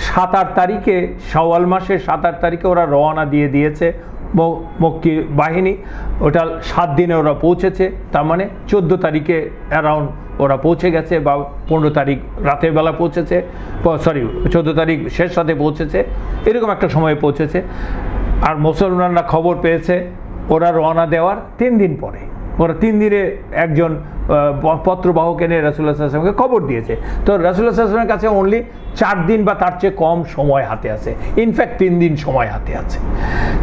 7-8 তারিখে, শাওয়াল মাসের 7-8 তারিখে ওরা রওনা দিয়ে দিয়েছে মক্কি বাহিনী। ওটা 7 দিনে ওরা পৌঁছেছে, তার মানে 14 তারিখে অ্যারাউন্ড ওরা পৌঁছে গেছে, বা 15 তারিখ রাতের বেলা পৌঁছেছে, 14 তারিখ শেষ রাতে পৌঁছেছে, এরকম একটা সময়ে পৌঁছেছে। আর মুসলমানরা খবর পেয়েছে ওরা রওনা দেওয়ার 3 দিন পরে, ওরা 3 দিনে একজন পত্রবাহক এনে রাসূলুল্লাহ সাল্লাল্লাহু আলাইহি ওয়াসাল্লামকে খবর দিয়েছে। তো রাসূলুল্লাহ সাল্লাল্লাহু আলাইহি ওয়াসাল্লামের কাছে অনলি 4 দিন বা তার চেয়ে কম সময় হাতে আছে, ইনফ্যাক্ট 3 দিন সময় হাতে আছে।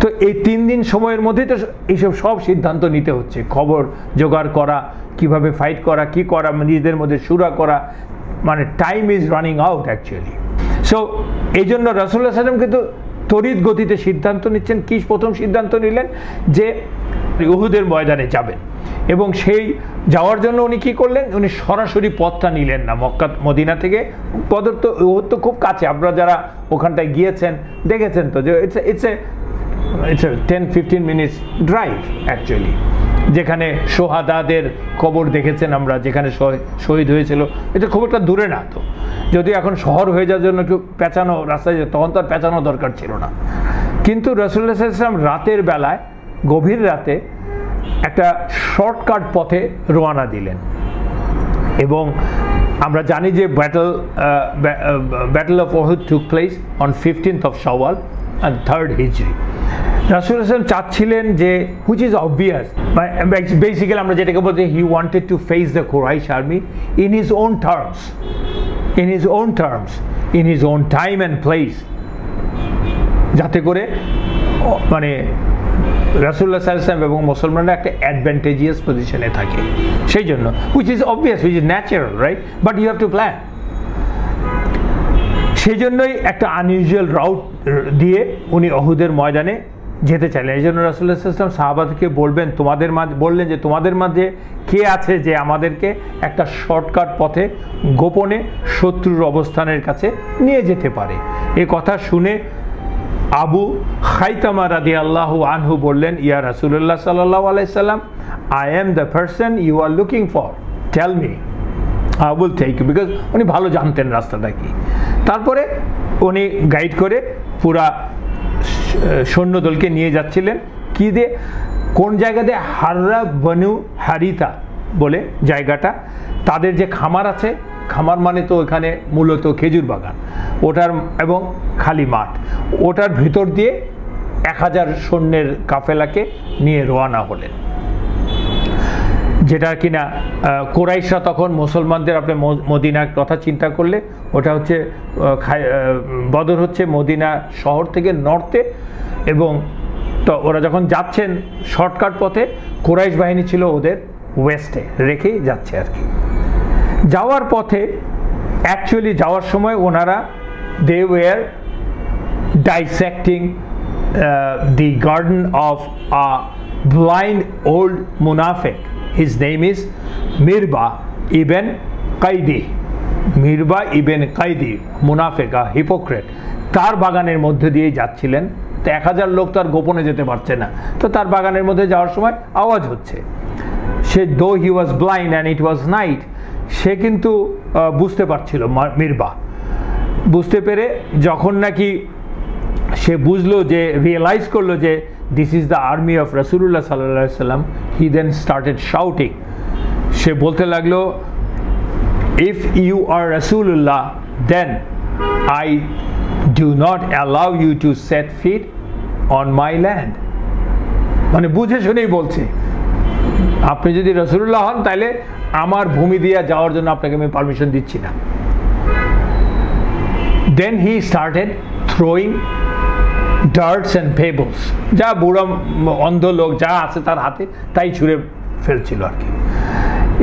তো এই 3 দিন সময়ের মধ্যেই তো এইসব সব সিদ্ধান্ত নিতে হচ্ছে, খবর জোগাড় করা, কিভাবে ফাইট করা, কি করা, নিজেদের মধ্যে শুরা করা, মানে time is running out actually. So এই জন্য রাসূলুল্লাহ সাল্লাল্লাহু আলাইহি ওয়াসাল্লাম কিন্তু তড়িৎ গতিতে সিদ্ধান্ত নিচ্ছেন। কি প্রথম সিদ্ধান্ত নিলেন? যে উহুদের ময়দানে যাবেন, এবং সেই যাওয়ার জন্য উনি কি করলেন? উনি সরাসরি পথটা নিলেন না মক্কা মদিনা থেকে। পথের তো উহুদ তো খুব কাছে, আপনারা যারা ওখানটায় গিয়েছেন দেখেছেন তো যে it's a 10-15 minutes drive actually. যেখানে সোহাদাদের কবর দেখেছেন আমরা, যেখানে শহীদ হয়েছিল, এটা খুব একটা দূরে না। তো যদি এখন শহর হয়ে যাওয়ার জন্য একটু পেঁচানো রাস্তায়, তখন তো আর পেঁচানো দরকার ছিল না। কিন্তু রাসূলুল্লাহ সাল্লাল্লাহু আলাইহি ওয়াসাল্লাম রাতের বেলায়, গভীর রাতে একটা শর্টকাট পথে রওনা দিলেন। এবং আমরা জানি যে battle of Uhud took place on 15th of Shawwal and 3rd Hijri। রাসূলুল্লাহ সাল্লাল্লাহু আলাইহি ওয়াসাল্লাম চাচ্ছিলেন যে, হুইচ ইজ অবভিয়াস, বেসিক্যালি আমরা যেটাকে বলতে, he wanted to face the Quraish army in his own terms, in his own terms, in his own time and place, যাতে করে মানে রাসূলুল্লাহ সাল্লাল্লাহু আলাইহি ওয়াসাল্লাম এবং মুসলমানরা একটা অ্যাডভান্টেজিয়াস পজিশনে থাকে। সেই জন্য, which is obvious, which is natural, right, but you have to plan. সেই জন্যই একটা আনইউজুয়াল রাউট দিয়ে উনি উহুদের ময়দানে যেতে চাইলেন। এই জন্য রাসূলুল্লাহ সাল্লাল্লাহু আলাইহি ওয়াসাল্লাম সাহাবাদেরকে বললেন যে তোমাদের মাঝে কে আছে যে আমাদেরকে একটা শর্টকাট পথে গোপনে শত্রুর অবস্থানের কাছে নিয়ে যেতে পারে। এই কথা শুনে আবু খাইতামা রাদিয়াল্লাহু আনহু বললেন, ইয়া রাসূলুল্লাহ সাল্লাল্লাহু আলাইহি সাল্লাম, I am the person you are looking for, tell me, I will take you. Because উনি ভালো জানতেন রাস্তাটা কি। তারপরে উনি গাইড করে পুরা সৈন্যদলকে নিয়ে যাচ্ছিলেন। কি দিয়ে? কোন জায়গাতে? হাররা বনু হারিতা বলে জায়গাটা, তাদের যে খামার আছে, খামার মানে তো এখানে মূলত খেজুর বাগান, ওটার এবং খালি মাঠ, ওটার ভিতর দিয়ে 1000 সৈন্যের কাফেলাকে নিয়ে রওনা হলেন। যেটা কিনা কুরাইশরা তখন মুসলমানদের, আপনি মদিনার কথা চিন্তা করলে, ওটা হচ্ছে বদর হচ্ছে মদিনা শহর থেকে নর্থে, এবং তো ওরা যখন যাচ্ছেন শর্টকাট পথে, কুরাইশ বাহিনী ছিল ওদের ওয়েস্টে রেখেই যাচ্ছে আর কি। যাওয়ার পথে অ্যাকচুয়ালি যাওয়ার সময় ওনারা they were dissecting the garden of a blind old মুনাফিক। His name is Mirba ibn Qaidi. Mirba ibn Qaidi, মুনাফিক, হিপোক্রেট, তার বাগানের মধ্যে দিয়েই যাচ্ছিলেন। তো 1000 লোক তো আর গোপনে যেতে পারছে না, তো তার বাগানের মধ্যে যাওয়ার সময় আওয়াজ হচ্ছে। সে though he was blind and it was night, সে কিন্তু বুঝতে পারছিল, মিরবা বুঝতে পেরে যখন নাকি সে বুঝলো, যে রিয়েলাইজ করলো যে this is the army of রাসূলুল্লাহ সাল্লাল্লাহু আলাইহি ওয়াসাল্লাম, হি দেন স্টার্টেড শাউটিং। সে বলতে লাগলো, ইফ ইউ আর রাসূলুল্লাহ then I do not allow you to set feet on my land. মানে বুঝে শুনেই বলছে, আপনি যদি রাসূলুল্লাহ হন তাহলে আমার ভূমি দিয়ে যাওয়ার জন্য আপনাকে আমি পারমিশন দিচ্ছি না। Then he started throwing darts and pebbles, যা বুড়া অন্ধ লোক যা আছে তার হাতে তাই ছুঁড়ে ফেলছিল আর কি।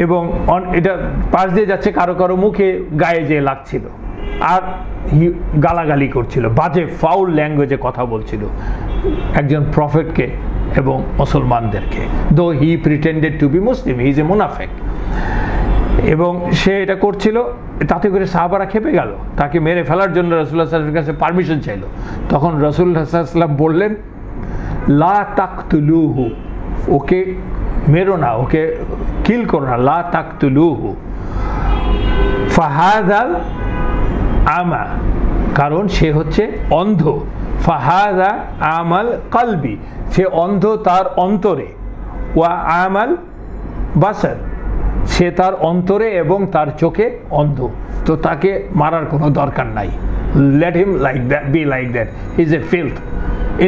এবং এটা পাশ দিয়ে যাচ্ছে, কারো কারো মুখে গায়ে যেয়ে লাগছিল, আর গালাগালি করছিল, বাজে ফাউল ল্যাঙ্গুয়েজে কথা বলছিল একজন প্রফেটকে এবং মুসলমানদেরকে। Though he pretended to be Muslim, he is a মুনাফিক। এবং সে এটা করছিল, তাতে করে সাহাবারা খেপে গেল, তাকে মেরে ফেলার জন্য রাসূলুল্লাহ সাল্লাল্লাহু আলাইহি ওয়াসাল্লামের কাছে পারমিশন চাইল। তখন রাসূলুল্লাহ সাল্লাল্লাহু আলাইহি ওয়াসাল্লাম বললেন, লা তাকতুলুহু, ওকে মেরো না, ওকে কিল করো না, লা তাকতুলুহু, ফাহাদাল আমা, কারণ সে হচ্ছে অন্ধ, ফাহাদা আমাল কালবি, সে অন্ধ তার অন্তরে, ওয়া আমাল বাসার, সে তার অন্তরে এবং তার চোখে অন্ধ, তো তাকে মারার কোনো দরকার নাই। Let him like that, be like that, is a filth,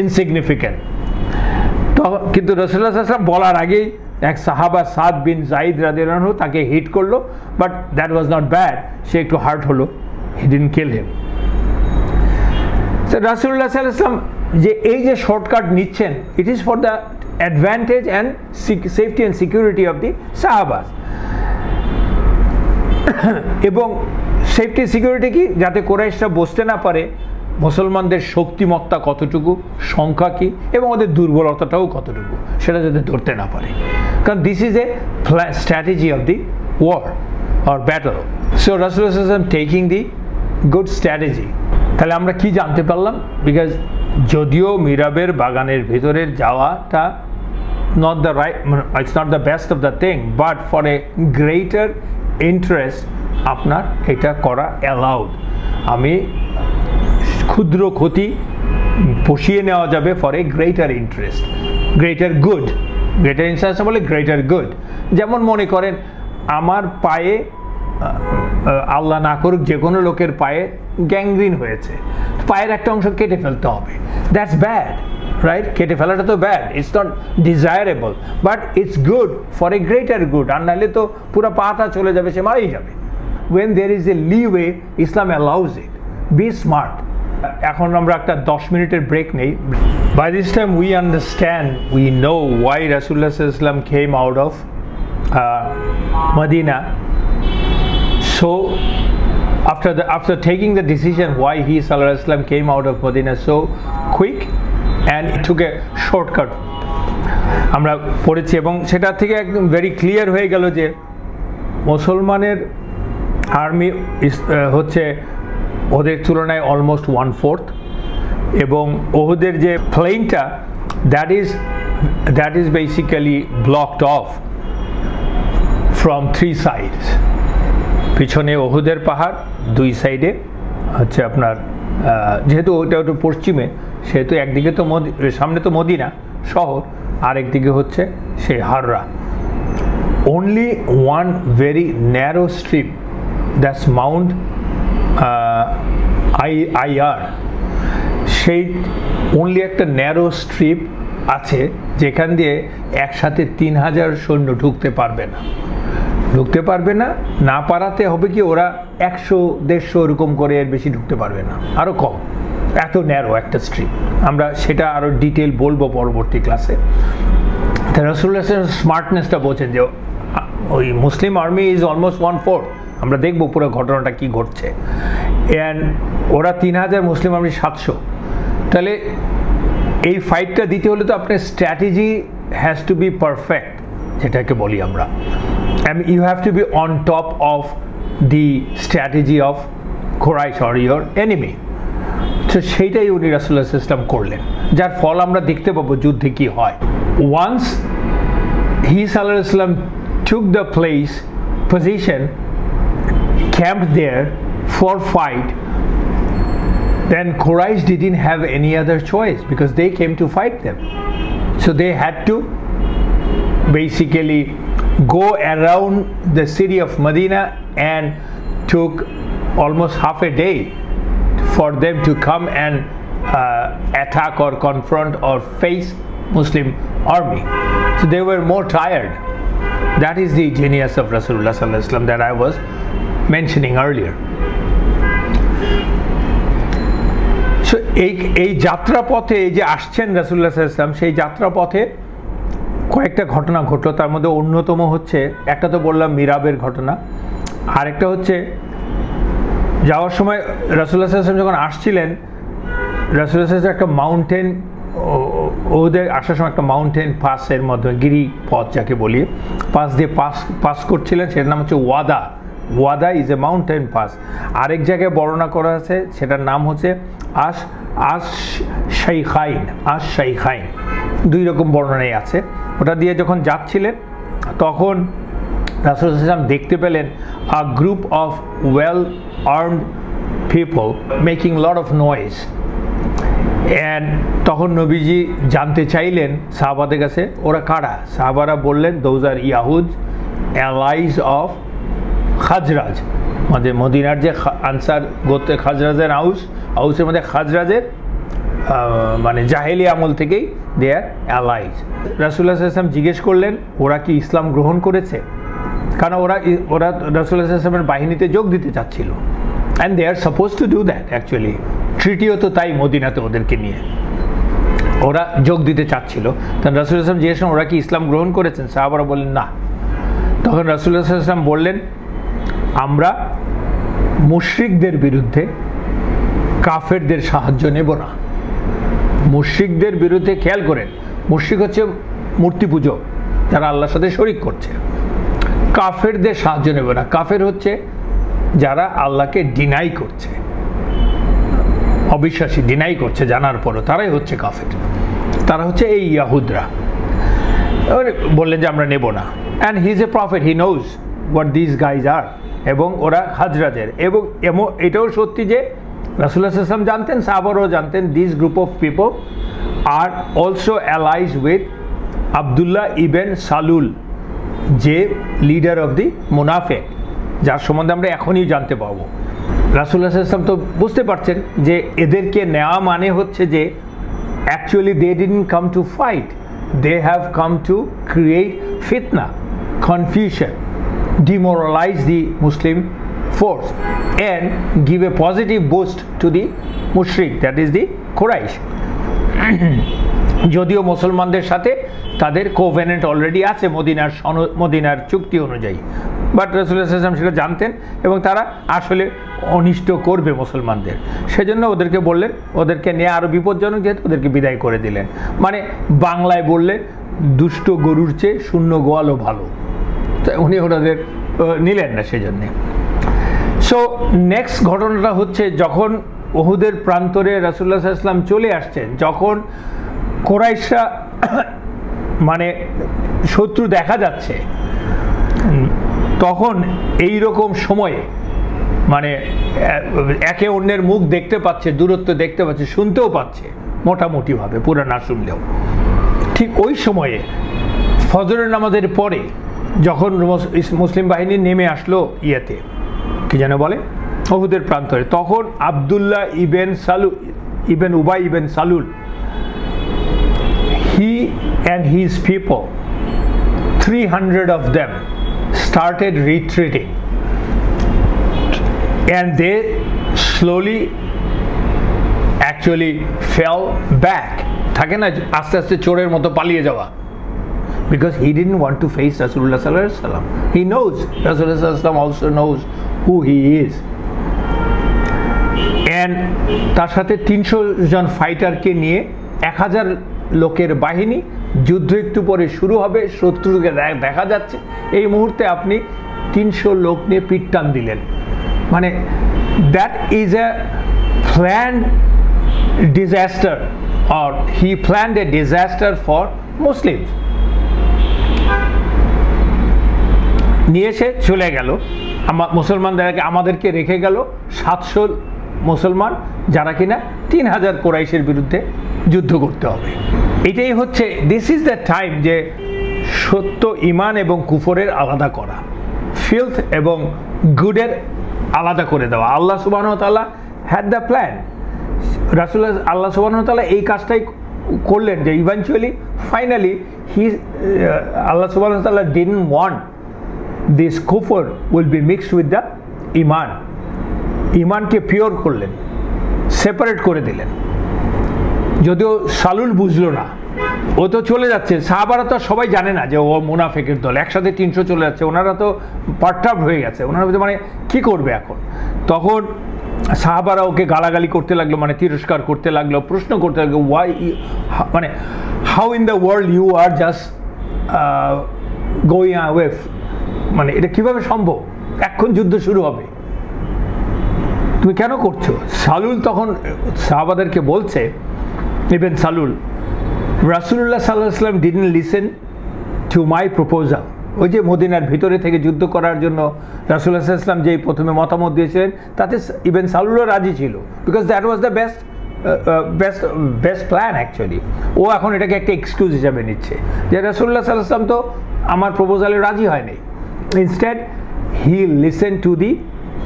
insignificant. তো কিন্তু রাসূলুল্লাহ সাল্লাল্লাহু আলাইহি ওয়াসাল্লাম বলার আগেই এক সাহাবা সাদ বিন জাইদ রাদিয়াল্লাহু আনহু তাকে হিট করলো, but that was not bad, সে একটু হার্ট হলো, হি ডিডন্ট কিল হিম। তো রাসূলুল্লাহ সাল্লাল্লাহু আলাইহি ওয়াসাল্লাম যে এই যে শর্টকাট নিচ্ছেন, it is for the advantage and safety and security of the সাহাবাস। এবং সেফটি সিকিউরিটি কি, যাতে কুরাইশরা বুঝতে না পারে মুসলমানদের শক্তিমত্তা কতটুকু, সংখ্যা কি, এবং ওদের দুর্বলতাটাও কতটুকু, সেটা যাতে ধরতে না পারে। কারণ this is a strategy of the war or battle. So রাসূলুল্লাহ সাল্লাল্লাহু আলাইহি ওয়াসাল্লাম টেকিং দি গুড স্ট্র্যাটেজি। তাহলে আমরা কি জানতে পারলাম? বিকজ যদিও মিরাবের বাগানের ভিতরের যাওয়াটা not the right, it's not the best of the thing, but for a greater interest আপনার এটা করা অ্যালাউড। আমি ক্ষুদ্র ক্ষতি পুষিয়ে নেওয়া যাবে for a greater interest, greater good. Greater interest বলে গ্রেটার গুড। যেমন মনে করেন আমার পায়ে, আল্লাহ না করুক, যে কোনো লোকের পায়ে গ্যাংগ্রিন হয়েছে, পায়ের একটা অংশ কেটে ফেলতে হবে, দ্যাটস ব্যাড, রাইট? কেটে ফেলাটা তো bad, it's not desirable, but it's good for a greater good. আর নাহলে তো পুরো পাটা চলে যাবে, সে মারাই যাবে। when there is a leeway, Islam allows it. Be smart. এখন আমরা একটা 10 মিনিটের ব্রেক নেই। By this time we understand, we know why Rasulullah sallallahu alaihi wasallam came out of Medina. So after taking the decision why he sallallahu alaihi wasallam came out of Medina so quick and it took a shortcut, আমরা পড়েছি এবং সেটা থেকে একদম very clear হয়ে গেল যে মুসলমানের আর্মি হচ্ছে ওদের তুলনায় অলমোস্ট 1/4, এবং ওহুদের যে প্লেনটা that is basically blocked of from 3 sides. পিছনে ওহুদের পাহাড়, 2 সাইডে হচ্ছে আপনার, যেহেতু ওটা একটু পশ্চিমে, সেহেতু একদিকে তো সামনে তো মদিনা শহর, আর একদিকে হচ্ছে সেই হাররা। only one very narrow strip, that's Mount IR, সেই only একটা ন্যারো স্ট্রিপ আছে যেখান দিয়ে একসাথে 3000 সৈন্য ঢুকতে পারবে না। না পারাতে হবে কি, ওরা 100-150 এরকম করে, এর বেশি ঢুকতে পারবে না, আরও কম। এত ন্যারো একটা স্ট্রিপ। আমরা সেটা আরও ডিটেল বলবো পরবর্তী ক্লাসে। রাসূলুল্লাহ স্মার্টনেসটা বোঝেন যে ওই মুসলিম আর্মি ইজ অলমোস্ট 1/4। আমরা দেখবো পুরো ঘটনাটা কি ঘটছে। অ্যান্ড ওরা 3000, মুসলিম আর্মি 700। তাহলে এই ফাইটটা দিতে হলে তো আপনার strategy has to be perfect, যেটাকে বলি আমরা, and you have to be on top of the strategy of কুরাইশ অর ইয়োর এনিমি। তো সেইটাই উনি রাসূলুল্লাহ সাল্লাল্লাহু আলাইহি ওয়াসাল্লাম করলেন, যার ফল আমরা দেখতে পাবো যুদ্ধে কি হয়। ওয়ান্স হি সাল্লাল্লাহু আলাইহি ওয়াসাল্লাম took the position, camped there for fight, then Quraysh didn't have any other choice because they came to fight them. So they had to basically go around the city of Medina, and took almost half a day for them to come and attack or confront or face Muslim army. So they were more tired. That is the genius of Rasulullah sallallahu alaihi wasallam that I was mentioning earlier. So এই যাত্রা পথে যে আসছেন রাসূলুল্লাহ সাল্লাল্লাহু আলাইহি ওয়াসাল্লাম, সেই যাত্রা পথে কয়েকটা ঘটনা ঘটলো। তার মধ্যে অন্যতম হচ্ছে, একটা তো বললাম মিরাবের ঘটনা, আরেকটা হচ্ছে যাওয়ার সময় রাসূলুল্লাহ সাল্লাল্লাহু আলাইহি ওয়াসাল্লাম যখন আসছিলেন, রাসূলুল্লাহ সাল্লাল্লাহু আলাইহি ওয়াসাল্লাম একটা মাউন্টেন, ওদের আসার সময় একটা মাউন্টেন পাসের মাধ্যমে, গিরি পথ যাকে বলি, পাস দিয়ে পাস করছিলেন, সেটার নাম হচ্ছে ওয়াদা ইজ এ মাউন্টেন পাস। আরেক জায়গায় বর্ণনা করা আছে, সেটার নাম হচ্ছে আশ শাইখাইন, 2 রকম বর্ণনাই আছে। ওটা দিয়ে যখন যাচ্ছিলেন, তখন রাসূলুল্লাহ সাল্লাল্লাহু আলাইহি ওয়াসাল্লাম দেখতে পেলেন a group of well armed people making lot of noise. And তখন নবীজি জানতে চাইলেন সাহাবাদের কাছে, ওরা কারা? সাহাবারা বললেন, দোজ আর ইয়াহুদ, অ্যালাইজ অফ খাজরাজ, আমাদের মদিনার যে আনসার গোত্রে খাজরাজের আউসের মধ্যে খাজরাজের মানে জাহেলি আমল থেকেই দে আর অ্যালাইজ। রাসূলুল্লাহ সাল্লাল্লাহু আলাইহি ওয়াসাল্লাম জিজ্ঞেস করলেন ওরা কি ইসলাম গ্রহণ করেছে, কারণ ওরা রাসূলুল্লাহ সাল্লাল্লাহু আলাইহি ওয়াসাল্লামের বাহিনীতে যোগ দিতে চাচ্ছিল, and they are suppose to do that actually. ট্রিটিও তো তাই মদিনাতে ওদেরকে নিয়ে ওরা যোগ দিতে চাচ্ছিল। তখন রাসূলুল্লাহ সাল্লাল্লাহু আলাইহি ওয়াসাল্লাম জিজ্ঞেস করলেন ওরা কি ইসলাম গ্রহণ করেছেন? সাহাবারা বললেন না। তখন রাসূলুল্লাহ সাল্লাল্লাহু আলাইহি ওয়াসাল্লাম বললেন আমরা মুশরিকদের বিরুদ্ধে কাফেরদের সাহায্য নেব না। মুশরিকদের বিরুদ্ধে, খেয়াল করেন, মুশরিক হচ্ছে মূর্তি পূজক যারা আল্লাহর সাথে শরিক করছে। কাফেরদের সাহায্য নেব না। কাফের হচ্ছে যারা আল্লাহকে ডিনাই করছে, অবিশ্বাসী, ডিনাই করছে জানার পরও, তারাই হচ্ছে কাফের। তারা হচ্ছে এই ইয়াহুদরা। বললেন যে আমরা নেব না। And he is a prophet, he knows what this guys are. এবং ওরা হাজরাজের। এবং এটাও সত্যি যে রাসূলুল্লাহ সাল্লাল্লাহু আলাইহি ওয়াসাল্লাম জানতেন, সাহাবারাও জানতেন, this group of people are also allies with Abdullah ibn Salul, যে লিডার অফ দি মুনাফিক, যার সম্বন্ধে আমরা এখনই জানতে পাবো। রাসূলুল্লাহ সাল্লাল্লাহু আলাইহি ওয়াসাল্লাম তো বুঝতে পারছেন যে এদেরকে নেওয়া মানে হচ্ছে যে actually they didn't come to fight, they have come to create ফিতনা, confusion, demoralize the Muslim force and give a positive boost to the mushrik, that is the Quraysh. যদিও মুসলমানদের সাথে তাদের কোভেনেন্ট অলরেডি আছে মদিনার চুক্তি অনুযায়ী, বাট রাসূলুল্লাহ সাল্লাল্লাহু আলাইহি ওয়াসাল্লাম সেটা জানতেন এবং তারা আসলে অনিষ্ট করবে মুসলমানদের, সেজন্য ওদেরকে বললেন, ওদেরকে নিয়ে আরও বিপজ্জনক যেহেতু ওদেরকে বিদায় করে দিলেন। মানে বাংলায় বললে দুষ্ট গরুর চেয়ে শূন্য গোয়ালও ভালো, উনি ওনাদের নিলেন না সেজন্যে। সো নেক্সট ঘটনাটা হচ্ছে যখন উহুদের প্রান্তরে রাসূলুল্লাহ সাল্লাল্লাহু আলাইহি ওয়াসাল্লাম চলে আসছেন, যখন কুরাইশরা মানে শত্রু দেখা যাচ্ছে, তখন এই রকম সময়ে মানে একে অন্যের মুখ দেখতে পাচ্ছে, দূরত্ব দেখতে পাচ্ছে, শুনতেও পাচ্ছে মোটামুটিভাবে, পুরো না শুনলেও। ঠিক ওই সময়ে ফজরের নামাজের পরে যখন মুসলিম বাহিনী নেমে আসলো ইয়েতে, কি যেন বলে, উহুদের প্রান্তরে, তখন আবদুল্লাহ ইবেন উবাই ইবেন সালুল, he and his people, 300 of them started retreating, and they slowly actually fell back, থাকে না আস্তে আস্তে চোরের মতো পালিয়ে যাওয়া, because he didn't want to face Rasulullah sallallahu alaihi wasallam. He knows, Rasulullah sallallahu alaihi wasallam also knows who he is, and তার সাথে 300 জন ফাইটারকে নিয়ে 1000 লোকের বাহিনী, যুদ্ধ একটু পরে শুরু হবে, শত্রুকে দেখা যাচ্ছে, এই মুহূর্তে আপনি 300 লোক নিয়ে পিঠ টান দিলেন। মানে that is A planned disaster, or he planned a disaster for Muslims. নিয়ে এসে চলে গেল, মুসলমানদেরকে আমাদেরকে রেখে গেল 700 মুসলমান, যারা কিনা 3000 কোরাইশের বিরুদ্ধে যুদ্ধ করতে হবে। এটাই হচ্ছে, দিস ইজ দ্য টাইম যে সত্য ঈমান এবং কুফরের আলাদা করা, ফিলথ এবং গুডের আলাদা করে দেওয়া। আল্লাহ সুবহানাহু ওয়া তাআলা হ্যাড দ্য প্ল্যান। আল্লাহ সুবহানাহু ওয়া তাআলা এই কাজটাই করলেন যে ইভেনচুয়ালি ফাইনালি আল্লাহ সুবহানাহু ওয়া তাআলা ডিডন্ট ওয়ান্ট দিস কুফর will be mixed with the ঈমান। ঈমানকে পিওর করলেন, সেপারেট করে দিলেন। যদিও সালুল বুঝলো না, ও তো চলে যাচ্ছে, সাহাবারা তো সবাই জানে না যে ও মুনাফিকের দল, একসাথে 300 চলে যাচ্ছে, ওনারা তো পার্টার্ব হয়ে গেছে, ওনারা মানে কি করবে এখন। তখন সাহাবারা ওকে গালাগালি করতে লাগলো, মানে তিরস্কার করতে লাগলো, প্রশ্ন করতে লাগলো, ওয়াই, মানে how in the world you are just going away, মানে এটা কিভাবে সম্ভব, এখন যুদ্ধ শুরু হবে, তুমি কেন করছো। সালুল তখন সাহাবাদেরকে বলছে, ইবেন সালুল, রাসূলুল্লাহ সাল্লাল্লাহু আলাইহি ওয়াসাল্লাম didn't listen to my proposal. ওই যে মদিনার ভিতরে থেকে যুদ্ধ করার জন্য রাসূলুল্লাহ সাল্লাল্লাহু আলাইহি ওয়াসাল্লাম যেই প্রথমে মতামত দিয়েছিলেন, তাতে ইবেন সালুলও রাজি ছিল, because that was the best plan actually. ও এখন এটাকে একটা এক্সকিউজ হিসাবে নিচ্ছে যে রাসূলুল্লাহ সাল্লাল্লাহু আলাইহি ওয়াসাল্লাম তো আমার প্রপোজালে রাজি হয়নি। Instead he listen to the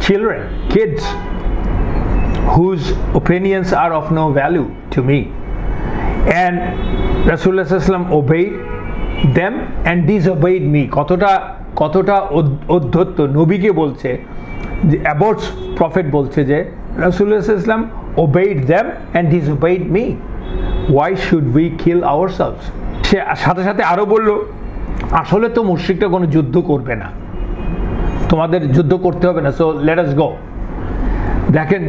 children, kids, whose opinions are of no value to me. And Rasulullah sallallahu alaihi wasallam obeyed them and disobeyed me. কতটা অধ্যত্ত নবীকে বলছে, অ্যাবাউট প্রফেট বলছে যে রাসূলুল্লাহ সাল্লাল্লাহু আলাইহি ওয়াসাল্লাম obeyed them and disobeyed me. Why should we kill ourselves? সে সাথে সাথে আরো বলল, আসলে তো মুশরিকরা কোনো যুদ্ধ করবে না, তোমাদের যুদ্ধ করতে হবে না, সো লেট আস গো। দেখেন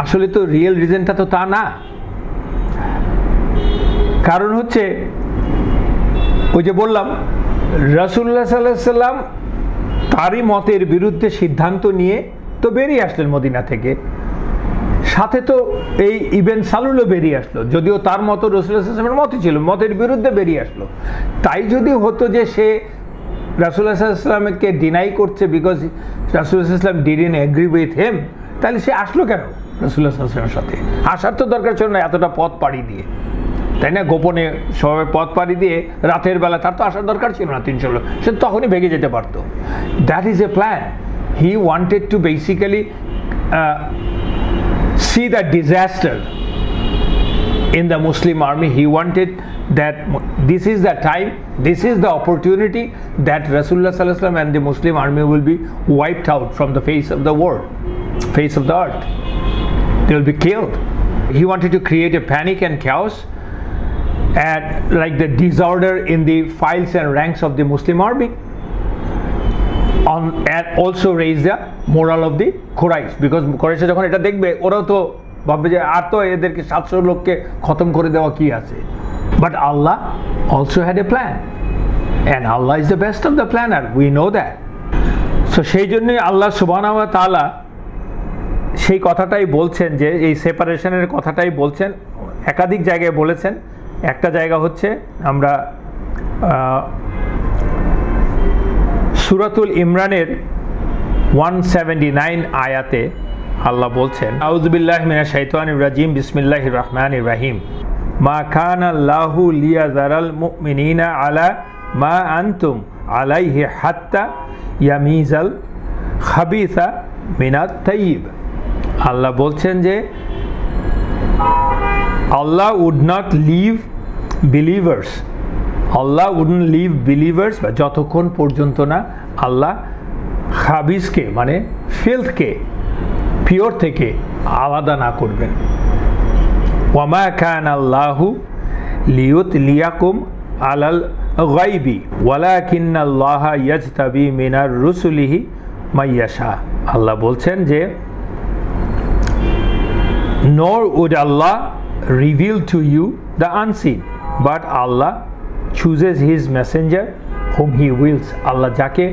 আসলে তো রিয়েল রিজনটা তো তা না। কারণ হচ্ছে ওই যে বললাম রাসূলুল্লাহ সাল্লাল্লাহু আলাইহি ওয়াসাল্লাম তারই মতের বিরুদ্ধে সিদ্ধান্ত নিয়ে তো বেরিয়ে আসলেন মদিনা থেকে, সাথে তো এই ইবন সালুলও বেরিয়ে আসলো, যদিও তার মতো রাসূলুল্লাহ সাল্লাল্লাহু আলাইহি ওয়াসাল্লামের মতই ছিল, মতের বিরুদ্ধে বেরিয়ে আসলো। তাই যদি হতো যে সে রাসূলুল্লাহ সাল্লাল্লাহু আলাইহি ওয়াসাল্লামকে ডিনাই করছে বিকজ রাসূলুল্লাহ সাল্লাল্লাহু আলাইহি ওয়াসাল্লাম ডিডন্ট এগ্রি উইথ হিম, তাহলে সে আসলো কেন রাসূলুল্লাহ সাল্লাল্লাহু আলাইহি ওয়াসাল্লামের সাথে? আসার তো দরকার ছিল না এতটা পথ পাড়ি দিয়ে, তাই না? গোপনে সবাই পথ পাড়ি দিয়ে রাতের বেলা, তার তো আসার দরকার ছিল না 300 লোক, সে তখনই ভেগে যেতে পারতো। That is A plan. He wanted to basically see the disaster in the Muslim army. He wanted that this is the time, this is the opportunity that Rasulullah sallallahu alaihi wasallam and the Muslim army will be wiped out from the face of the world, face of the earth. They will be killed. He wanted to create a panic and chaos and like the disorder in the files and ranks of the Muslim army, and also raise the moral of the Quraysh, because Quraysh যখন এটা দেখবে ওরাও তো ভাববে যে আর তো এদেরকে 700 লোককে খতম করে দেওয়া কি আছে। But Allah also had a plan and Allah is the best of the planner, we know that. So সেই জন্যই আল্লাহ সুবহানাহু ওয়া তাআলা সেই কথাটাই বলছেন, যে এই সেপারেশনের কথাটাই বলছেন, একাধিক জায়গায় বলেছেন। একটা জায়গা হচ্ছে আমরা সূরাতুল ইমরানের 179 আয়াতে আল্লাহ বলছেন, আউযু বিল্লাহি মিনাশ শাইতানির রাজিম, বিসমিল্লাহির রহমানির রহিম, মা কানা আল্লাহু লিয়াযারাল মুমিনিনা আলা মা আনতুম আলাইহি হাত্তা ইয়ামিজাল খাবিসা মিনাত তাইয়্যিব। আল্লাহ বলছেন যে Allah would not leave believers, Allah wouldn't leave believers, বা যতক্ষণ পর্যন্ত না আল্লাহ খাবিসকে মানে ফিল্থকে পিওর থেকে আলাদা না করবেন। ওয়ামা কান আল্লাহু লিয়ুতলিয়াকুম আলাল গায়বি ওয়ালাকিন্নাল্লাহা ইয়াজতাবি মিনার রুসুলিহি মাইয়াশা। আল্লাহ বলছেন যে nor would Allah reveal to you the unseen, but Allah chooses his messenger whom he wills. আল্লাহ যাকে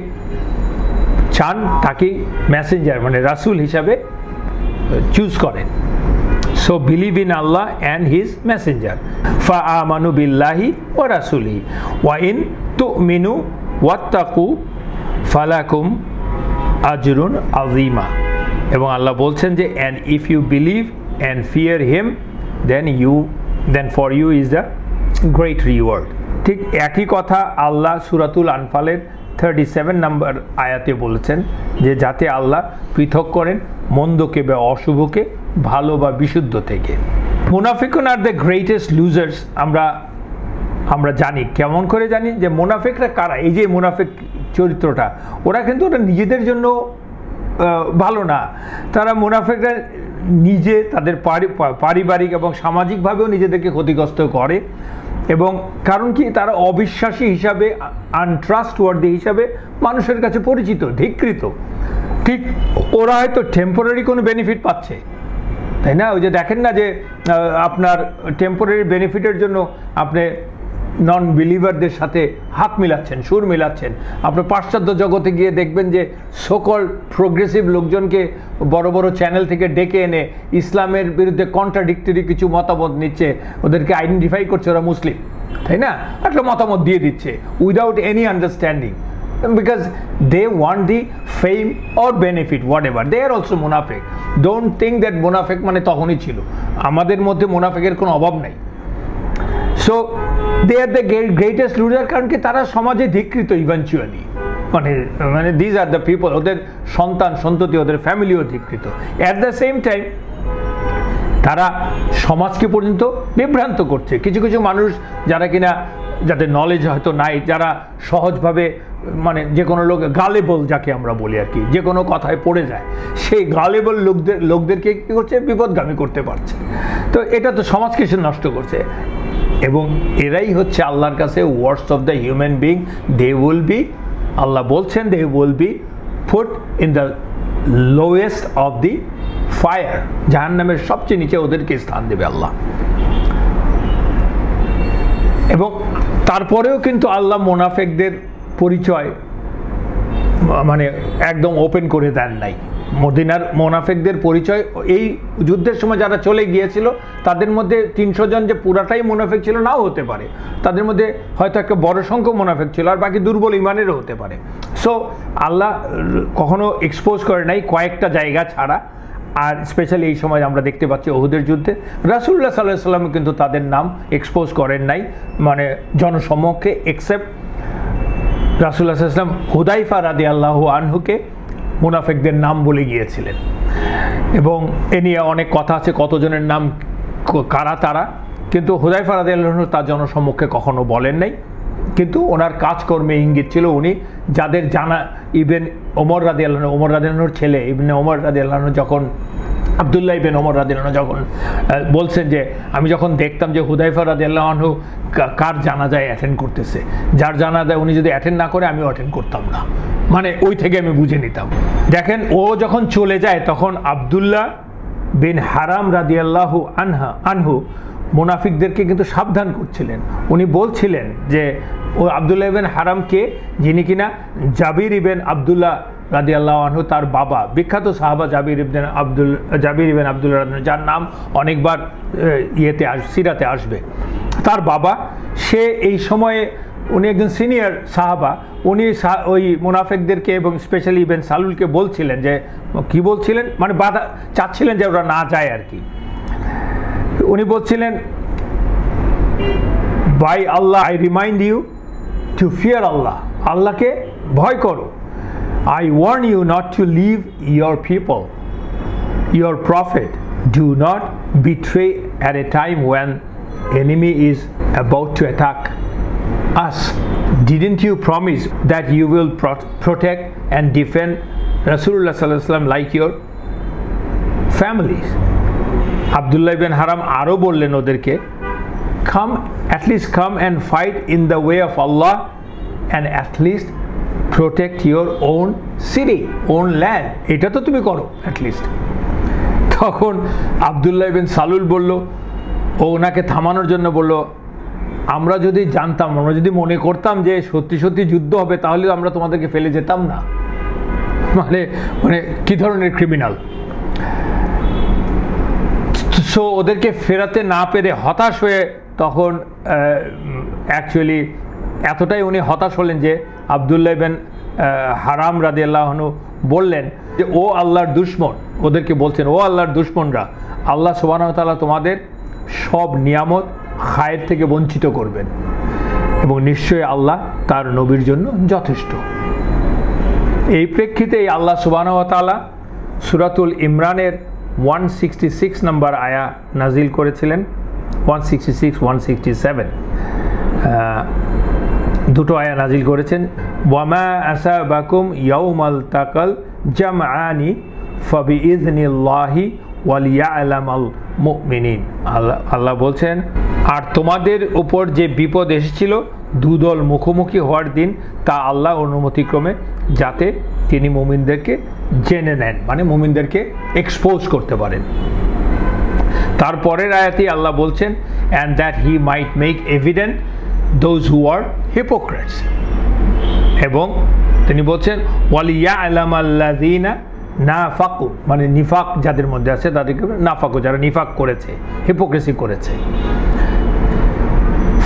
চান তাকে মেসেঞ্জার মানে রাসূল হিসাবে চুজ করেন। So believe in Allah and his messenger. فآمنوا بالله ورسوله وإن تؤمنوا واتقوا فلكم أجر عظيم. এবং আল্লাহ বলছেন যে and if you believe and fear him then for you is the great reward. ঠিক একই কথা আল্লাহ সূরাতুল আনফালের 37 নম্বর আয়াতে বলেছেন যে যাতে আল্লাহ পৃথক করেন মন্দকে বা অশুভকে ভালো বা বিশুদ্ধ থেকে। মুনাফিকুন আর দ্য গ্রেটেস্ট লুজার্স। আমরা জানি, কেমন করে জানি যে মুনাফিকরা কারা? এই যে মুনাফিক চরিত্রটা, ওরা কিন্তু ওরা নিজেদের জন্য ভালো না, তারা মুনাফিকরা নিজে তাদের পারিবারিক এবং সামাজিকভাবেও নিজেদেরকে ক্ষতিগ্রস্ত করে। এবং কারণ কি, তারা অবিশ্বাসী হিসাবে, আনট্রাস্টওয়ার্দি হিসাবে মানুষের কাছে পরিচিত, ধিকৃত। ঠিক ওরা হয়তো টেম্পোরারি কোনো বেনিফিট পাচ্ছে, তাই না? ওই যে দেখেন না যে আপনার টেম্পোরারি বেনিফিটের জন্য আপনি নন বিলিভারদের সাথে হাত মিলাচ্ছেন, সুর মিলাচ্ছেন। আপনি পাশ্চাত্য জগতে গিয়ে দেখবেন যে সকল প্রোগ্রেসিভ লোকজনকে বড় বড় চ্যানেল থেকে ডেকে এনে ইসলামের বিরুদ্ধে কন্ট্রাডিক্টরি কিছু মতামত নিচ্ছে, ওদেরকে আইডেন্টিফাই করছে ওরা মুসলিম, তাই না? একটা মতামত দিয়ে দিচ্ছে without any understanding, because they want the fame or benefit, whatever. They are also মুনাফিক. Don't think that মুনাফিক মানে তখনই ছিল, আমাদের মধ্যে মুনাফিকের কোনো অভাব নাই। So they are the greatest loser, কারণ কি তারা সমাজে ধিকৃত ইভেনচুয়ালি, মানে these are the people, ওদের সন্তান সন্ততি, ওদের ফ্যামিলিও ধিকৃত। At the same time তারা সমাজকে পর্যন্ত বিভ্রান্ত করছে। কিছু কিছু মানুষ যারা কিনা যাদের নলেজ হয়তো নাই, যারা সহজভাবে মানে যে কোনো লোক গালেবল যাকে আমরা বলি আর কি, যে কোনো কথায় পড়ে যায়, সেই গালেবল লোকদেরকে কী করছে, বিপদগামী করতে পারছে। তো এটা তো সমাজকে সে নষ্ট করছে। এবং এরাই হচ্ছে আল্লাহর কাছে worst of the human being. They will be, Allah বলছেন, they will be put in the lowest of the fire, জাহান্নামের সবচেয়ে নিচে ওদেরকে স্থান দেবে আল্লাহ। এবং তারপরেও কিন্তু আল্লাহ মোনাফেকদের পরিচয় মানে একদম ওপেন করে দেন নাই। মদিনার মোনাফেকদের পরিচয় এই যুদ্ধের সময় যারা চলে গিয়েছিল তাদের মধ্যে 300 জন যে পুরাটাই মোনাফেক ছিল নাও হতে পারে, তাদের মধ্যে হয়তো একটা বড় সংখ্যক মোনাফেক ছিল, আর বাকি দুর্বল ইমানেরও হতে পারে। সো আল্লাহ কখনো এক্সপোজ করে নাই, কয়েকটা জায়গা ছাড়া। আর স্পেশালি এই সময় আমরা দেখতে পাচ্ছি ওহুদের যুদ্ধে রাসূলুল্লাহ সাল্লাল্লাহু আলাইহি ওয়াসাল্লাম কিন্তু তাদের নাম এক্সপোজ করেন নাই, মানে জনসমক্ষে, এক্সেপ্ট রাসূলুল্লাহ সাল্লাল্লাহু আলাইহি ওয়াসাল্লাম হুদাইফা রাদিয়াল্লাহু আনহুকে মুনাফিকদের নাম বলে গিয়েছিলেন। এবং এ নিয়ে অনেক কথা আছে কতজনের নাম কারা তারা, কিন্তু হুদাইফা রাদিয়াল্লাহু আনহু তার জনসমক্ষে কখনো বলেন নাই। কিন্তু ওনার কাজকর্মে ইঙ্গিত ছিল উনি যাদের জানা, ইবেন ওমর রাদিয়াল্লাহু আনহু, ওমর রাদিয়াল্লাহু আনহুর ছেলে ইবনে ওমর রাদিয়াল্লাহু আনহু যখন আব্দুল্লাহ ইবেন ওমর রাদিয়াল্লাহু আনহু যখন বলছেন যে আমি যখন দেখতাম যে হুদাইফা রাদিয়াল্লাহু আনহু কার জানাজায় অ্যাটেন্ড করতেছে, যার জানাজায় উনি যদি অ্যাটেন্ড না করে আমিও অ্যাটেন্ড করতাম না, মানে ওই থেকে আমি বুঝে নিতাম। দেখেন ও যখন চলে যায় তখন আব্দুল্লাহ বিন হারাম রাদিয়াল্লাহু আনহু মুনাফিকদেরকে কিন্তু সাবধান করছিলেন। উনি বলছিলেন যে ও আব্দুল্লাহ ইবেন হারামকে, যিনি কিনা জাবির ইবেন আবদুল্লাহ রাদিয়াল্লাহু আনহু তার বাবা, বিখ্যাত সাহাবা জাবির ইবেন আবদুল্লাহ, যার নাম অনেকবার সিরাতে আসবে, তার বাবা, সে এই সময়ে উনি একজন সিনিয়র সাহাবা, উনি ওই মুনাফিকদেরকে এবং স্পেশালি ইবেন সালুলকে বলছিলেন যে, কি বলছিলেন, মানে বাধা চাচ্ছিলেন যে ওরা না যায় আর কি। উনি বলছিলেন, by Allah I remind you to fear Allah, আল্লাহকে ভয় করো। I warn you not to leave your people, your prophet. Do not betray at a time when enemy is about to attack us. Didn't you promise that you will protect and defend Rasulullah sallallahu alaihi wasallam like your families? Abdullah ibn Haram aro bollen oderke, at least come and fight in the way of Allah, and at least protect your own city, own land. এটা তো তুমি করো at least. তখন আব্দুল্লাহ ইবেন সালুল বলল, ও ওনাকে থামানোর জন্য বলল, আমরা যদি জানতাম, আমরা যদি মনে করতাম যে সত্যি সত্যি যুদ্ধ হবে, তাহলে আমরা তোমাদেরকে ফেলে যেতাম না। মানে মানে কি ধরনের ক্রিমিনাল। সো ওদেরকে ফেরাতে না পেরে হতাশ হয়ে তখন অ্যাকচুয়ালি এতটাই উনি হতাশ হলেন যে আব্দুল্লাহ ইবেন হারাম রাদিয়াল্লাহু আনহু বললেন যে ও আল্লাহর দুশমন, ওদেরকে বলছেন, ও আল্লাহর দুশমনরা, আল্লাহ সুবহানাহু ওয়া তাআলা তোমাদের সব নিয়ামত খায়ের থেকে বঞ্চিত করবেন এবং নিশ্চয়ই আল্লাহ তার নবীর জন্য যথেষ্ট। এই প্রেক্ষিতে আল্লাহ সুবহানাহু ওয়া তাআলা সূরাতুল ইমরানের 166 নম্বর আয়া নাজিল করেছিলেন, 166, 167 দুটো আয়া নাজিল করেছেন। ওয়ামা আসাবাকুম ইয়াউমাল তাকাল জামআনি ফাবিইযনিল্লাহি ওয়ালিয়ালামাল মুমিনিন। আল্লাহ বলছেন, আর তোমাদের উপর যে বিপদ এসেছিল দুদল মুখোমুখি হওয়ার দিন, তা আল্লাহ অনুমতিক্রমে, যাতে তিনি মুমিনদেরকে জেনে নেন, মানে মুমিনদেরকে এক্সপোজ করতে পারেন। তারপরের আয়াতে আল্লাহ বলছেন, and that he might make evident those who are hypocrites, এবং তিনি বলছেন ওয়ালিয়ালামাল্লাযিনা নাফাকু, মানে নিফাক যাদের মধ্যে আছে তাদেরকে, নাফাকু যারা নিফাক করেছে, হিপোক্রেসি করেছে।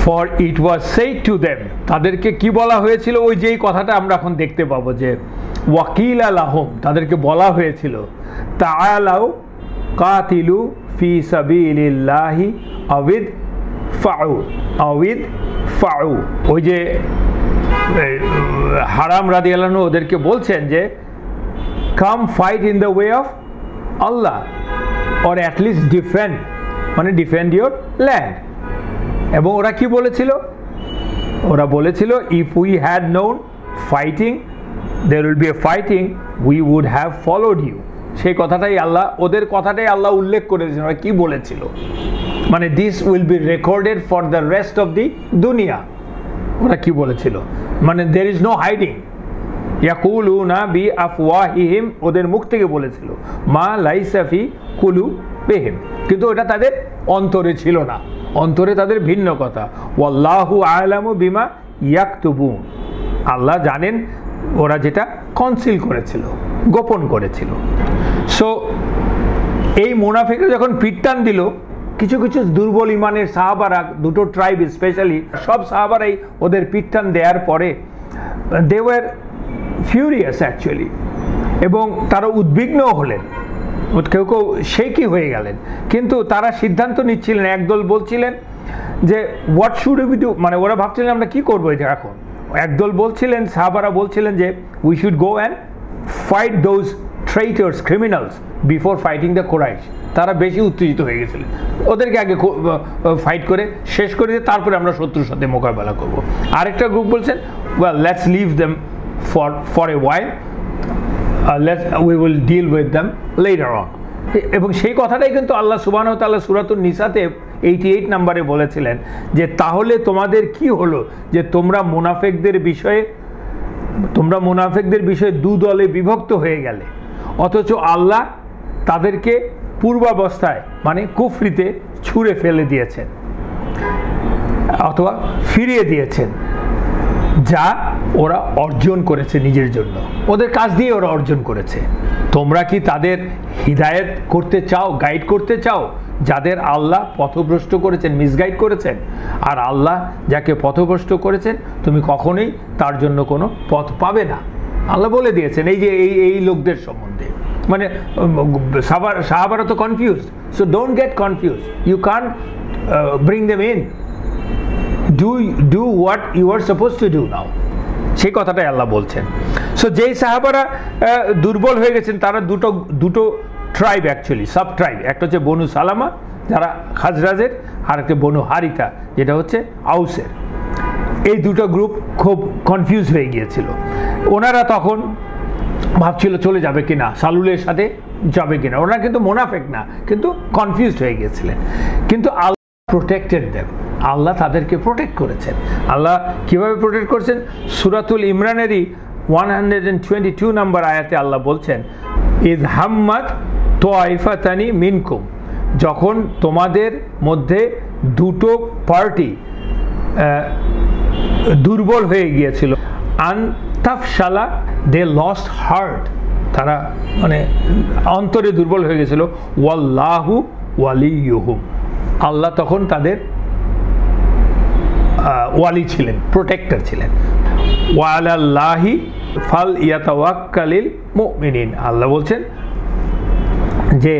for it was said to them, তাদেরকে কি বলা হয়েছিল, ওই যেই কথাটা আমরা এখন দেখতে পাবো যে ওয়াকিলা লাহুম, তাদেরকে বলা হয়েছিল তাআলাউ কাতিলু ফি সাবিলিল্লাহি আবিদ ফাউ। ওই যে হারাম রাদিয়াল্লাহু আনহু ওদেরকে বলছেন যে come fight in the way of Allah, or at least defend, মানে defend your land. এবং ওরা কি বলেছিল? ওরা বলেছিল if we had known fighting there will be a fighting we would have followed you. সেই কথাটাই আল্লাহ, ওদের কথাটাই আল্লাহ উল্লেখ করেছেন ওরা কি বলেছিল, মানে this will be recorded for the rest of the দুনিয়া। ওরা কি বলেছিল, মানে there is no hiding, ইয়াকুলুনা বি আফওয়াহিহিম, ওদের মুখ থেকে বলেছিল, মা লাইসা ফি কুলুবিহিম, কিন্তু ওটা তাদের অন্তরে ছিল না, অন্তরে তাদের ভিন্ন কথা। ওয়াল্লাহু আ'লামু বিমা ইয়াকতুবুন, আল্লাহ জানেন ওরা যেটা কনসিল করেছিল, গোপন করেছিল। সো এই মুনাফিকরা যখন পিটটান দিল, কিছু কিছু দুর্বল ইমানের সাহাবারা, দুটো ট্রাইব স্পেশালি, সব সাহাবারাই ওদের পিটটান দেওয়ার পরে দে ওয়ার ফিউরিয়াস অ্যাকচুয়ালি, এবং তারা উদ্বিগ্ন হলেন, কেউ কেউ শেকি হয়ে গেলেন, কিন্তু তারা সিদ্ধান্ত নিচ্ছিলেন। একদল বলছিলেন যে হোয়াট শুড উই ডু, মানে ওরা ভাবছিলেন আমরা কি করবো এটা এখন। একদল বলছিলেন, সাহাবারা বলছিলেন যে we should go and fight those traitors criminals before fighting the Quraish. তারা বেশি উত্তেজিত হয়ে গেছিলেন, ওদেরকে আগে ফাইট করে শেষ করে দিয়ে তারপরে আমরা শত্রুর সাথে মোকাবেলা করব। আরেকটা গ্রুপ বলছেন well let's leave them for a while, we will deal with them later on. এবং সেই কথাটাই কিন্তু আল্লাহ সুবহানাহু ওয়া তাআলা সূরাতুন নিসাতে 88 নম্বরে বলেছিলেন যে তাহলে তোমাদের কি হলো যে তোমরা মুনাফিকদের বিষয়ে দু দলে বিভক্ত হয়ে গেলে, অথচ আল্লাহ তাদেরকে পূর্বাবস্থায় মানে কুফরিতে ছুঁড়ে ফেলে দিয়েছেন অথবা ফিরিয়ে দিয়েছেন, যা ওরা অর্জন করেছে নিজের জন্য, ওদের কাজ দিয়ে ওরা অর্জন করেছে। তোমরা কি তাদের হিদায়াত করতে চাও, গাইড করতে চাও, যাদের আল্লাহ পথভ্রষ্ট করেছেন, মিসগাইড করেছেন? আর আল্লাহ যাকে পথভ্রষ্ট করেছেন তুমি কখনোই তার জন্য কোনো পথ পাবে না, আল্লাহ বলে দিয়েছেন এই যে এই লোকদের সম্বন্ধে। মানে সাহাবারা তো confused, so don't get confused, you can't bring them in, do what you are supposed to do now, সেই কথাটাই আল্লাহ বলছেন। সো যেই সাহাবারা দুর্বল হয়ে গেছেন তারা দুটো ট্রাইব অ্যাকচুয়ালি, সাব ট্রাইব, একটা হচ্ছে বনু সালামা যারা খাজরাজের, আর একটা বনু হারিতা যেটা হচ্ছে আউসের। এই দুটো গ্রুপ খুব কনফিউজ হয়ে গিয়েছিল। ওনারা তখন ভাবছিল চলে যাবে কিনা, সালুলের সাথে যাবে কিনা। ওনারা কিন্তু মুনাফিক না, কিন্তু কনফিউজড হয়ে গিয়েছিলেন। কিন্তু আল্লাহ প্রোটেক্টেড দেম, আল্লাহ তাদেরকে প্রোটেক্ট করেছেন। আল্লাহ কিভাবে প্রোটেক্ট করেছেন? সূরাতুল ইমরানেরই 122 নম্বর আয়াতে আল্লাহ বলছেন, ইয হাম্মাত তাইফাতানি মিনকুম, যখন তোমাদের মধ্যে দুটো পার্টি দুর্বল হয়ে গিয়েছিল, আন তাফশালা, দে লস্ট হার্ট, তারা মানে অন্তরে দুর্বল হয়ে গেছিল, ওয়াল্লাহু ওয়ালিয়ুহুম, আল্লাহ তখন তাদের ওয়ালি ছিলেন, প্রোটেক্টর ছিলেন। ওয়ালাল্লাহি ফাল ইয়াতাওয়াক্কালিল মুমিনিন, আল্লাহ বলছেন যে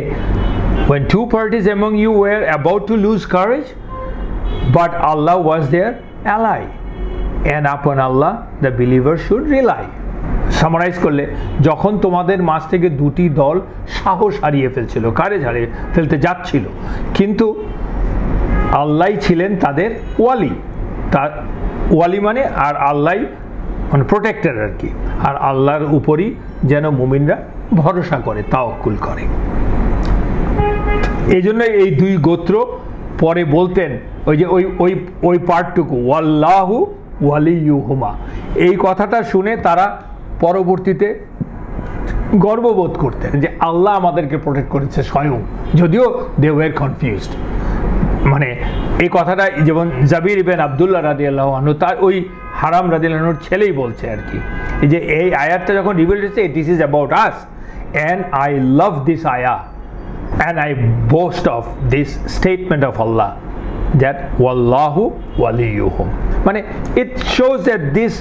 when two parties among you were about to lose courage but Allah was their ally and upon Allah the believer should rely. Summarize করলে, যখন তোমাদের মাঝ থেকে দুটি দল সাহস হারিয়ে ফেলছিল, কারেজ হারিয়ে ফেলতে যাচ্ছিল, কিন্তু আল্লাহ ছিলেন তাদের ওয়ালি, তার ওয়ালি মানে আর আল্লাহ মানে প্রোটেক্টর আর কি, আর আল্লাহর উপরই যেন মুমিনরা ভরসা করে, তাওয়াক্কুল করে। এই জন্য এই দুই গোত্র পরে বলতেন ওই যে ওই পার্টটুকু, ওয়াল্লাহু ওয়ালিয়ুহুমা, এই কথাটা শুনে তারা পরবর্তীতে গর্ববোধ করতেন যে আল্লাহ আমাদেরকে প্রোটেক্ট করেছে স্বয়ং, যদিও দে ওয়ার কনফিউজড। মানে এই কথাটা যেমন জাবির ইবনে আব্দুল্লাহ রাদিয়াল্লাহু আনহু, তার ওই হারাম রাদিয়াল্লাহু আনহুর ছেলেই বলছে আর কি, এই যে এই আয়াতটা যখন রিভিল হয়েছে, this is about us and I love this আয়া and I boast of this statement of Allah that ওয়াল্লাহু ওয়ালিয়ুহুম। মানে it shows that this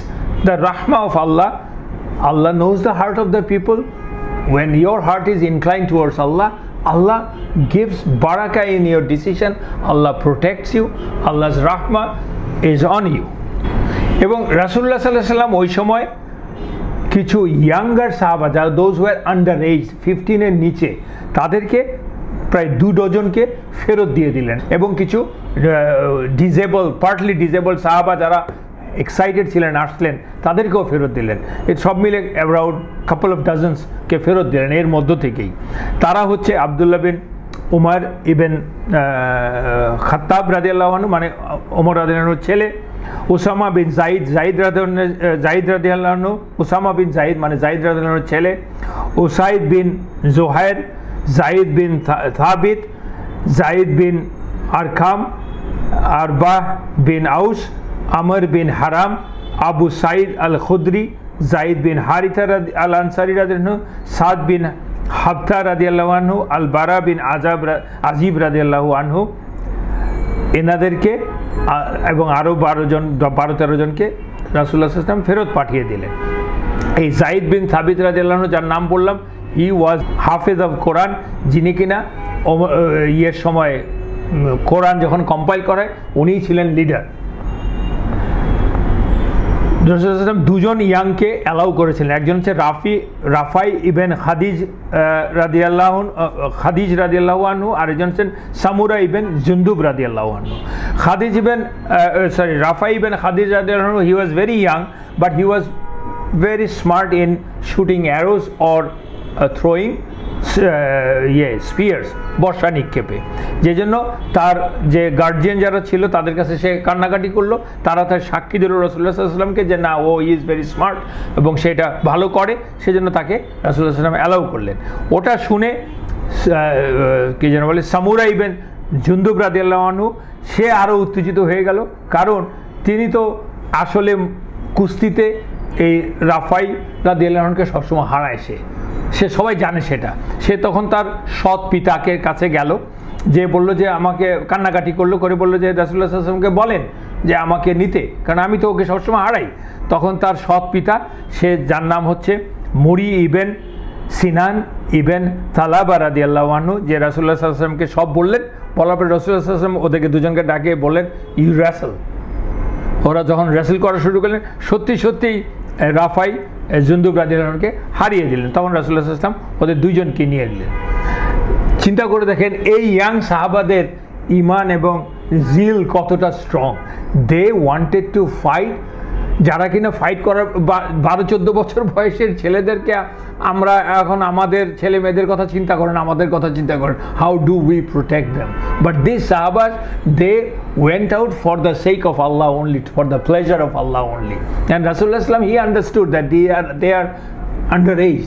the রাহমা of Allah, Allah knows the heart of the people. When your heart is inclined towards Allah, Allah gives barakah in your decision, Allah protects you, Allah's rahmah is on you. এবং রাসূলুল্লাহ সাল্লাল্লাহু আলাইহি ওয়াসাল্লাম ওই সময় কিছু younger সাহাবা, যারা দোজ ওয়ার আন্ডার এজ, 15 এর নিচে, তাদেরকে প্রায় 2 ডজনকে ফেরত দিয়ে দিলেন এবং কিছু পার্টলি ডিজেবল সাহাবা যারা এক্সাইটেড ছিলেন আসলেন তাদেরকেও ফেরত দিলেন। এই সব মিলে অ্যারাউন্ড কাপল অফ ডজনসকে ফেরত দিলেন। এর মধ্য থেকেই তারা হচ্ছে আবদুল্লাহ বিন উমর ইবেন খাত্তাব রাদিয়াল্লাহু আনহু, মানে ওমর রাদিয়াল্লাহু আনহুর ছেলে, উসামা বিন জাইদ রাদিয়াল্লাহু আনহু, উসামা বিন জাইদ মানে জাইদ রাদিয়াল্লাহু আনহুর ছেলে, উসাইদ বিন জুহাইর, জাইদ বিন থাবিত, জাইদ বিন আরকাম, আরবাহ বিন আউস, আমর বিন হারাম, আবু সাইদ আল খুদরি, জাইদ বিন হারিথা আল আনসারি রাদিয়াল্লাহু আনহু, সাদ বিন হাবতা রাদিয়াল্লাহু আনহু, আল বারা বিন আজিব রাদিয়াল্লাহু আনহু, এনাদেরকে এবং আরও 12-13 জনকে রাসূলুল্লাহ সাল্লাল্লাহু আলাইহি ওয়াসাল্লাম ফেরত পাঠিয়ে দিলেন। এই জাইদ বিন সাবিত রাদিয়াল্লাহু আনহু, যার নাম বললাম, হি ওয়াজ হাফেজ অফ কোরআন, যিনি কিনা ইয়ের সময় কোরআন যখন কম্পাইল করে উনিই ছিলেন লিডার। দুজন ইয়াংকে অ্যালাউ করেছিলেন, একজন হচ্ছে রাফাই ইবেন খাদিজ রাদিয়াল্লাহু আনহু, আর একজন হচ্ছেন সামুরা ইবেন জুনদুব রাদিয়াল্লাহু আনহু। রাফাই ইবেন খাদিজ রাদিয়াল্লাহু আনহু, he was very young but he was very smart in shooting arrows or throwing spears, বর্ষা নিক্ষেপে, যে জন্য তার যে গার্জিয়ান যারা ছিল তাদের কাছে সে কান্নাকাটি করলো, তারা তার সাক্ষী দিল রাসূলুল্লাহ সাল্লাল্লাহু আলাইহি ওয়াসাল্লামকে যে না, ও ইজ ভেরি স্মার্ট এবং সেটা ভালো করে, সেজন্য তাকে রাসূলুল্লাহ সাল্লাল্লাহু আলাইহি ওয়াসাল্লাম অ্যালাউ করলেন। ওটা শুনে কি যেন বলে সামুরা ইবেন জুনদুব রাদিয়াল্লাহু আনহু, সে আরও উত্তেজিত হয়ে গেল, কারণ তিনি তো আসলে কুস্তিতে এই রাফাই রাদিয়াল্লাহু আনহুকে সবসময় হারায়, সে সবাই জানে সেটা। সে তখন তার সৎ পিতাকে কাছে গেল, যে বলল যে আমাকে কান্নাকাটি করে বলল যে রাসূলুল্লাহ সাল্লাল্লাহু আলাইহি ওয়াসাল্লামকে বলেন যে আমাকে নিতে, কারণ আমি তো ওকে সবসময় হারাই। তখন তার সৎ পিতা, সে যার নাম হচ্ছে মুরি ইবেন সিনান ইবেন তালাবা রাদিয়াল্লাহু আনহু, যে রাসূলুল্লাহ সাল্লাল্লাহু আলাইহি ওয়াসাল্লামকে সব বললেন, বলার পর রাসূলুল্লাহ সাল্লাল্লাহু আলাইহি ওয়াসাল্লাম ওদেরকে দুজনকে ডাকে বললেন ইউ রেসল। ওরা যখন রেসল করা শুরু করলেন, সত্যিই রাফাই জুনদুব রাদিয়াল্লাহু আনহুকে হারিয়ে দিলেন। তখন রাসূলুল্লাহ সাল্লাল্লাহু আলাইহি ওয়াসাল্লাম ওদের দুইজনকে নিয়ে গেলেন। চিন্তা করে দেখেন এই ইয়াং সাহাবাদের ইমান এবং জিল কতটা strong. They wanted to fight, যারা কিনা ফাইট করার 12-14 বছর বয়সের ছেলেদেরকে আমরা এখন আমাদের ছেলে মেয়েদের কথা চিন্তা করেন, আমাদের কথা চিন্তা করেন, how do we protect them. But this সাহাবাস, they went out for the sake of Allah only, for the pleasure of Allah only. And Rasulullah sallam, he understood that they are underage,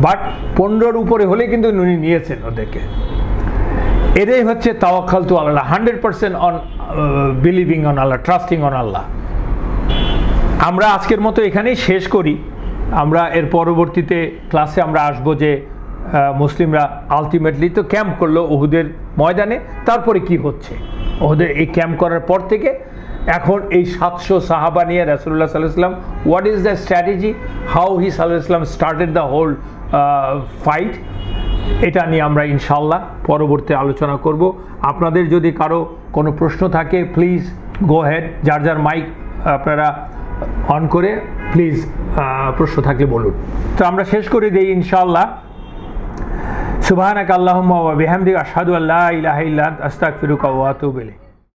but 15 উপরে হলে কিন্তু উনি নিয়েছেন ওদেরকে। এটাই হচ্ছে তাওয়াক্কাল two Allah, 100% on believing on Allah, trusting on Allah. আমরা আজকের মতো এখানেই শেষ করি। আমরা এর পরবর্তীতে ক্লাসে আমরা আসবো যে মুসলিমরা আলটিমেটলি তো ক্যাম্প করলো উহুদের ময়দানে, তারপরে কি হচ্ছে ওহুদের এই ক্যাম্প করার পর থেকে এখন এই 700 সাহাবা নিয়ে রাসূলুল্লাহ সাল্লাল্লাহু আলাইহি ওয়াসাল্লাম, what is the strategy, how he সাল্লাল্লাহু আলাইহি ওয়াসাল্লাম স্টার্টেড দ্য হোল ফাইট, এটা নিয়ে আমরা ইনশাআল্লাহ পরবর্তী আলোচনা করব। আপনাদের যদি কারো কোনো প্রশ্ন থাকে প্লিজ গো হেড, যার মাইক আপনারা অন করে প্লিজ প্রশ্ন থাকলে বলুন। তো আমরা শেষ করে দিই ইনশাআল্লাহ। সুবহানাকা আল্লাহুম্মা ওয়া বিহামদিকা আশহাদু আল্লা ইলাহা ইল্লা আনতা আস্তাগফিরুকা ওয়া আতুবু ইলাইক।